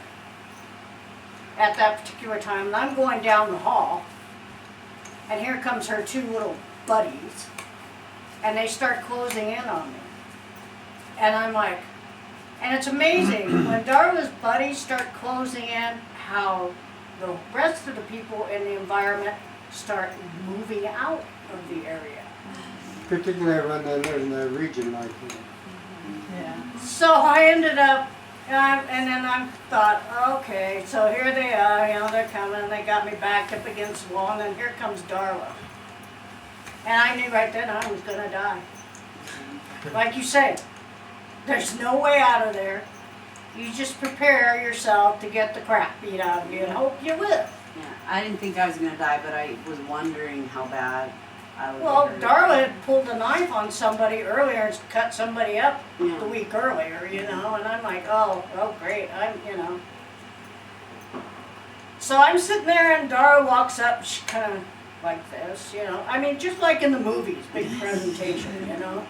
at that particular time, and I'm going down the hall, and here comes her two little buddies, and they start closing in on me. And I'm like, and it's amazing, when Darla's buddies start closing in, how the rest of the people in the environment start moving out of the area. Particularly around in that region like that. Yeah. So I ended up, and then I thought, okay, so here they are, you know, they're coming, they got me backed up against the wall, and then here comes Darla. And I knew right then I was gonna die. Like you say, there's no way out of there. You just prepare yourself to get the crap beat out of you and hope you live. Yeah. I didn't think I was gonna die, but I was wondering how bad I would Well, hurt. Darla had pulled a knife on somebody earlier and cut somebody up Yeah. the week earlier, you know, and I'm like, oh great, you know. So I'm sitting there and Darla walks up, she kind of like this, you know. I mean, just like in the movies, big presentation, you know.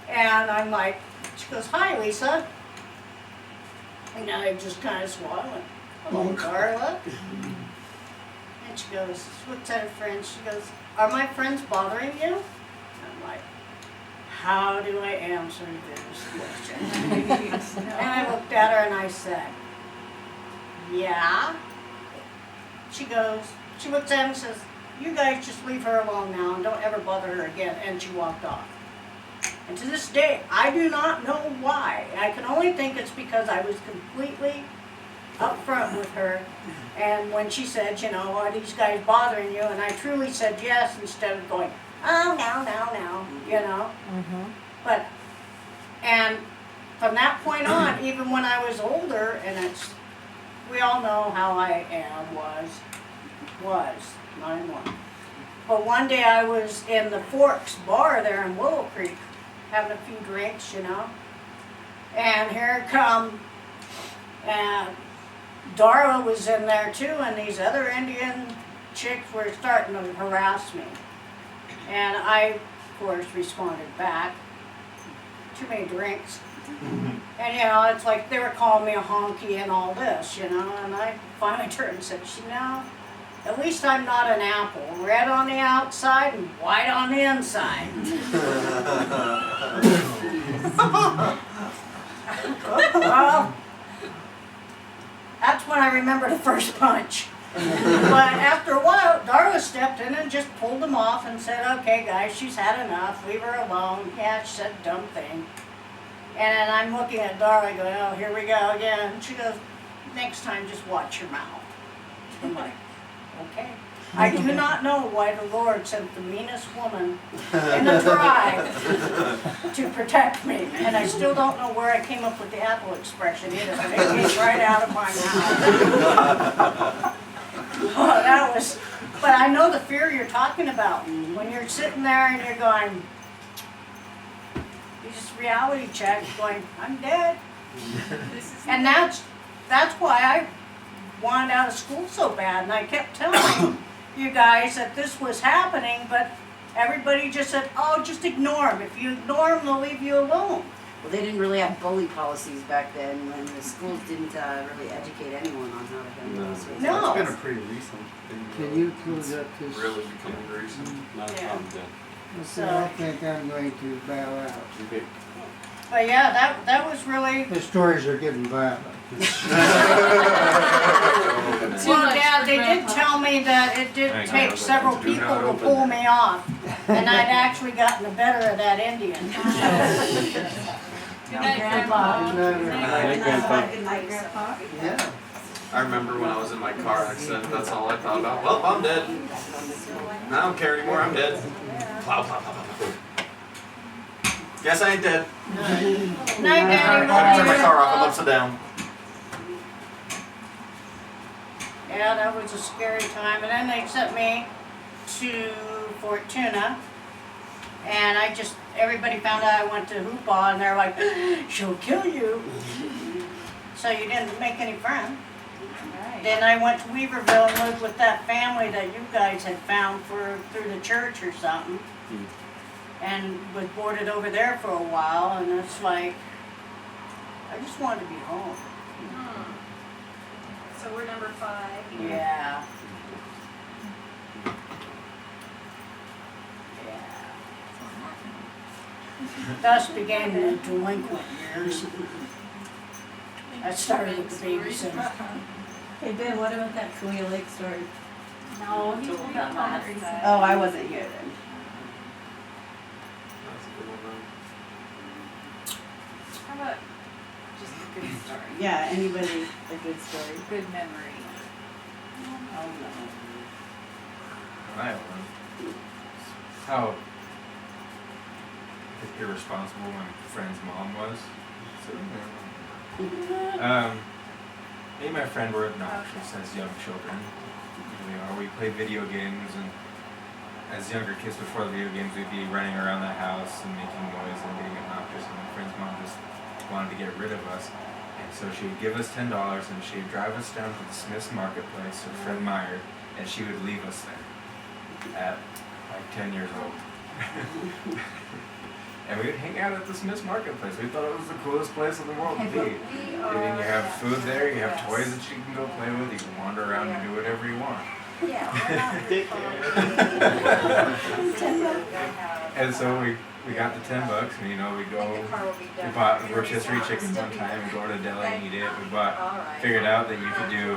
And I'm like, she goes, hi, Lisa. And I just kind of swallowed. Hello, Darla. And she goes, she looks at her friends, she goes, are my friends bothering you? I'm like, how do I answer this question? And I looked at her and I said, yeah. She goes, she looks at me and says, you guys just leave her alone now and don't ever bother her again. And she walked off. And to this day, I do not know why. I can only think it's because I was completely upfront with her. And when she said, you know, are these guys bothering you? And I truly said yes instead of going, oh, no, you know. But, and from that point on, even when I was older, and we all know how I was, 9-1. But one day I was in the Forks bar there in Willow Creek, having a few drinks, you know. And here come, and Darla was in there too, and these other Indian chicks were starting to harass me. And I, of course, responded back. Too many drinks. And, you know, it's like they were calling me a honky and all this, you know. And I finally turned and said, you know, at least I'm not an apple. Red on the outside and white on the inside. Well, that's when I remember the first punch. But after a while, Darla stepped in and just pulled them off and said, okay guys, she's had enough, leave her alone. Yeah, she said a dumb thing. And then I'm looking at Darla going, oh, here we go again. And she goes, next time just watch your mouth. I'm like, okay. I do not know why the Lord sent the meanest woman in the tribe to protect me. And I still don't know where I came up with the apple expression either, but it came right out of my mouth. Oh, that was, but I know the fear you're talking about. When you're sitting there and you're going, You just reality check, going, I'm dead. This is And that's why I wanted out of school so bad, and I kept telling you guys that this was happening, but everybody just said, oh, just ignore them. If you ignore them, they'll leave you alone. Well, they didn't really have bully policies back then when the schools didn't really educate anyone on how to handle No. this. No. It's been a pretty recent thing. Can you close up this? Really becoming recent. Not a Yeah. problem, Dan. So I think I'm going to bow out. Okay. But yeah, that was really, The stories are getting violent. Too well, much Dad, for they did Grandpa. tell me that it did Thank take God. several Do not people to open pull that. me off, and I'd actually gotten the better of that Indian. Good night, Grandpa. Good night. Good night, Grandpa. Yeah. I remember when I was in my car accident, that's all I thought about. Well, I'm dead. I don't care anymore, I'm dead. Plow, plow, plow, plow. Guess I ain't dead. Night, Daddy, Turn love my you. car off, I'm upside down. Yeah, that was a scary time, and then they sent me to Fortuna, and everybody found out I went to Hoopaw, and they're like, she'll kill you. So you didn't make any friends. Then I went to Weaverville and lived with that family that you guys had found through the church or something. And was boarded over there for a while, and it's like, I just wanted to be home. So we're number 5. Yeah. Thus began the delinquent years. That started with the babysitter. Hey Ben, what about that Kaweah Lake story? No, he told that last time. Oh, I wasn't here then. That's a good one, How about just a good story? Yeah, anybody, a good story. Good memory. Oh, no. I have one. How irresponsible my friend's mom was. Me and my friend were obnoxious as young children. We played video games, and as younger kids before the video games, we'd be running around the house and making noise and being obnoxious, and my friend's mom just wanted to get rid of us. And so she would give us $10 and she would drive us down to the Smith's Marketplace or Fred Meyer, and she would leave us there at like 10 years old. And we would hang out at the Smith's Marketplace. We thought it was the coolest place in the world to be. I mean, you have food there, you have toys that you can go play with, you can wander around and do whatever you want. And so we got the $10, and we go, we bought rotisserie chicken one time, we go to a deli and eat it. We figured out that you could do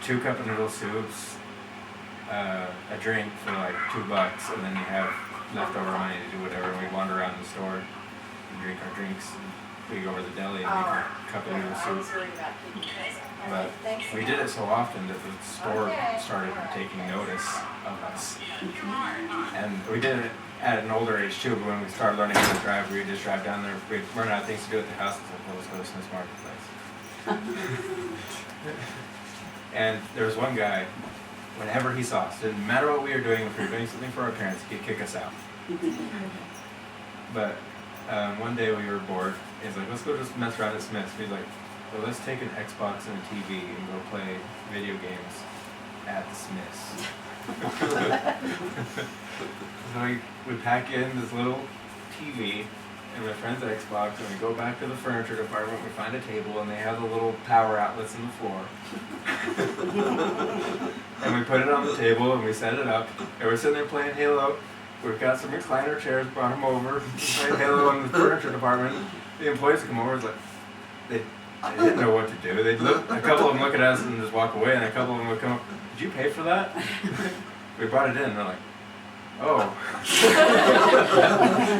2 cup of noodle soups, a drink for like $2, and then you have leftover money to do whatever. And we wander around the store and drink our drinks. We go over to the deli and make a cup of noodle soup. But we did it so often that the store started taking notice of us. And we did it at an older age too, but when we started learning how to drive, we would just drive down there. We'd run out of things to do at the house, so let's go to Smith's Marketplace. And there was one guy, whenever he saw us, didn't matter what we were doing, if we were doing something for our parents, he'd kick us out. But one day we were bored. He's like, let's go just mess around at Smith's. He's like, well, let's take an Xbox and a TV and go play video games at the Smith's. So we pack in this little TV and my friend's Xbox, and we go back to the furniture department. We find a table, and they have the little power outlets in the floor. And we put it on the table, and we set it up. And we're sitting there playing Halo. We've got some recliner chairs, brought them over, playing Halo in the furniture department. The employees come over, it's like, they didn't know what to do. They'd look, a couple of them look at us and just walk away, and a couple of them would come up, did you pay for that? We brought it in, and they're like, oh.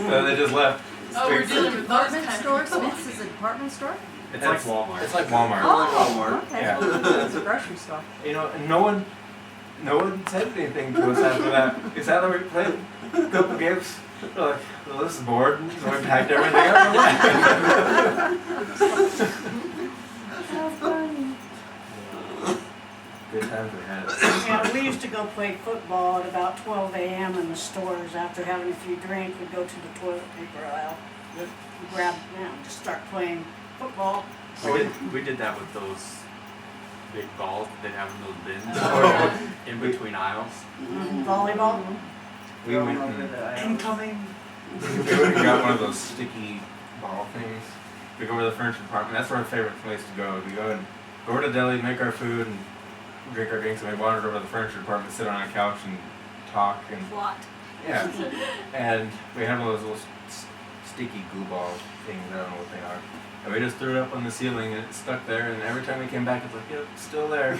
So they just left. Oh, we're dealing with those Department kind of store? people. Smith's is a department store? It's like Walmart. It's like Walmart. Oh, okay. Yeah. It's a grocery store. And no one said anything to us after that. We sat there, we played a couple games. We're like, well, this is bored. So we packed everything up. Good times we had. Yeah, we used to go play football at about 12 a.m. in the stores. After having a few drinks, we'd go to the toilet paper aisle. grab, just start playing football. We did that with those big balls that they'd have in those bins Oh, in between aisles. Volleyball. We went over and the aisles. Incoming! we went and got one of those sticky ball things. We go over to the furniture department. That's our favorite place to go. We go over to deli, make our food, and drink our drinks. And we wandered over to the furniture department, sit on a couch, and talk. And Plot. yeah, and we had one of those little sticky glue ball things. I don't know what they are. And we just threw it up on the ceiling, and it stuck there. And every time we came back, it's like, yep, still there.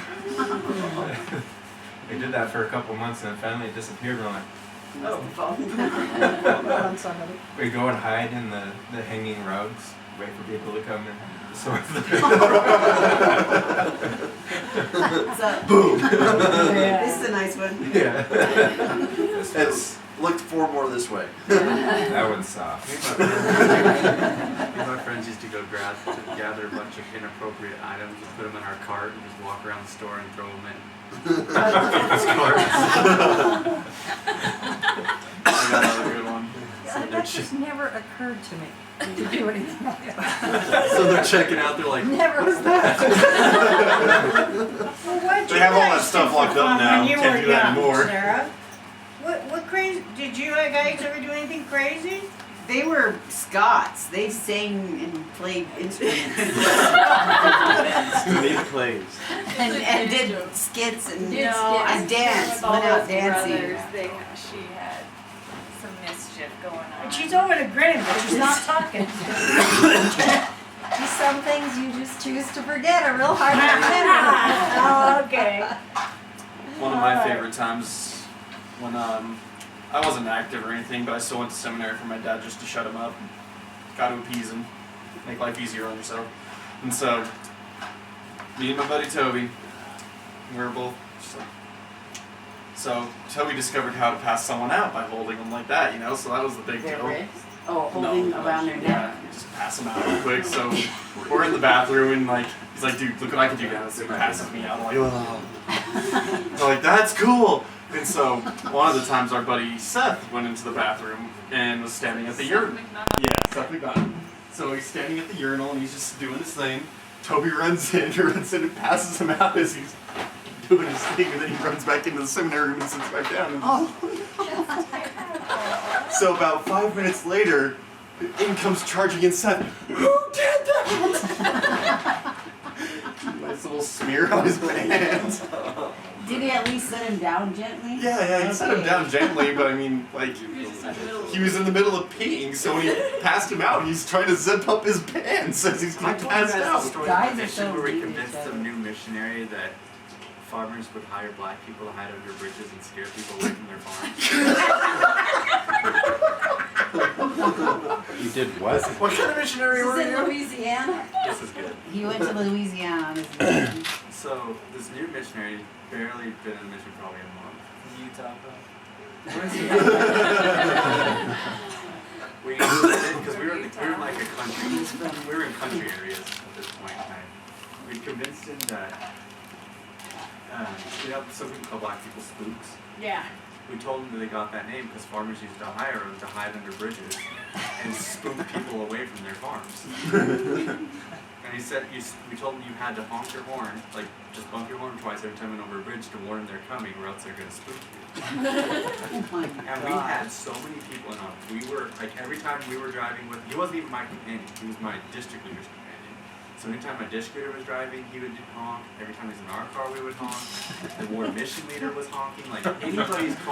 We did that for a couple months, and then finally it disappeared. And we're like, oh. We go and hide in the hanging rugs, wait for people to come and sort them. So, Boom. this is a nice one. Yeah. It's looked 4 more this way. That one's soft. Me and my friends used to go gather a bunch of inappropriate items and put them in our cart and just walk around the store and throw them in people's carts. I got another good one. That just never occurred to me to do anything like that. So they're checking out, they're like, Never was that. Well, what'd They you have all guys that stuff do for locked up fun now. when you Can't were do that young, anymore. Sarah? What crazy, did you guys ever do anything crazy? They were Scots. They sang and played instruments Made plays. and did skits and No, and danced. Went out dancing. She had some mischief going on. And she's over to grin, but she's not talking. Just some things you just choose to forget are real hard to remember. Oh, okay. One of my favorite times when I wasn't active or anything, but I still went to seminary for my dad just to shut him up. Got to appease him, make life easier on yourself. And so, me and my buddy Toby, we were both just like, so Toby discovered how to pass someone out by holding them like that, you know, so that was the big Their deal. wrists? Oh, holding around their neck. Yeah, you just pass them out real quick. So we're in the bathroom and like he's like, dude, look what I can do now. So he passes me out. I'm like, oh. I'm like, that's cool. And so one of the times our buddy Seth went into the bathroom and was standing at the urinal. Yeah, Seth McDonald. So he's standing at the urinal and he's just doing his thing. Toby runs in and passes him out as he's doing his thing, and then he runs back into the seminary room and sits back down. And so about 5 minutes later, in comes charging in Seth. Who did that? Nice little smear on his pants. Did he at least set him down gently? Yeah, he set him down gently, but I mean, like, he was in the middle of peeing, so when he passed him out, he's trying to zip up his pants as he's I getting told you passed guys the out. story Guys of the are mission so where we mean to convinced each other. some new missionary that farmers would hire black people to hide under bridges and scare people away from their farms. You did what? What kind of missionary were This is in you? Louisiana. This is good. He went to Louisiana on his mission. So this new missionary barely been in the mission probably a month. Utah, bro. Because we were in like a country, we were in country areas at this point in time. We convinced him that, you know, some people call black people spooks. Yeah. We told him that they got that name because farmers used to hire them to hide under bridges and spook people away from their farms. And he said, we told him you had to honk your horn, like just bump your horn twice every time you went over a bridge to warn them they're coming, or else they're gonna spook you. Oh my And we had so many people in our, we were, like every time we were driving with, he wasn't even my companion, he was my district leader's companion. So anytime my district leader was driving, he would honk. Every time he was in our car, we would honk. The ward mission leader was honking. Like anybody's car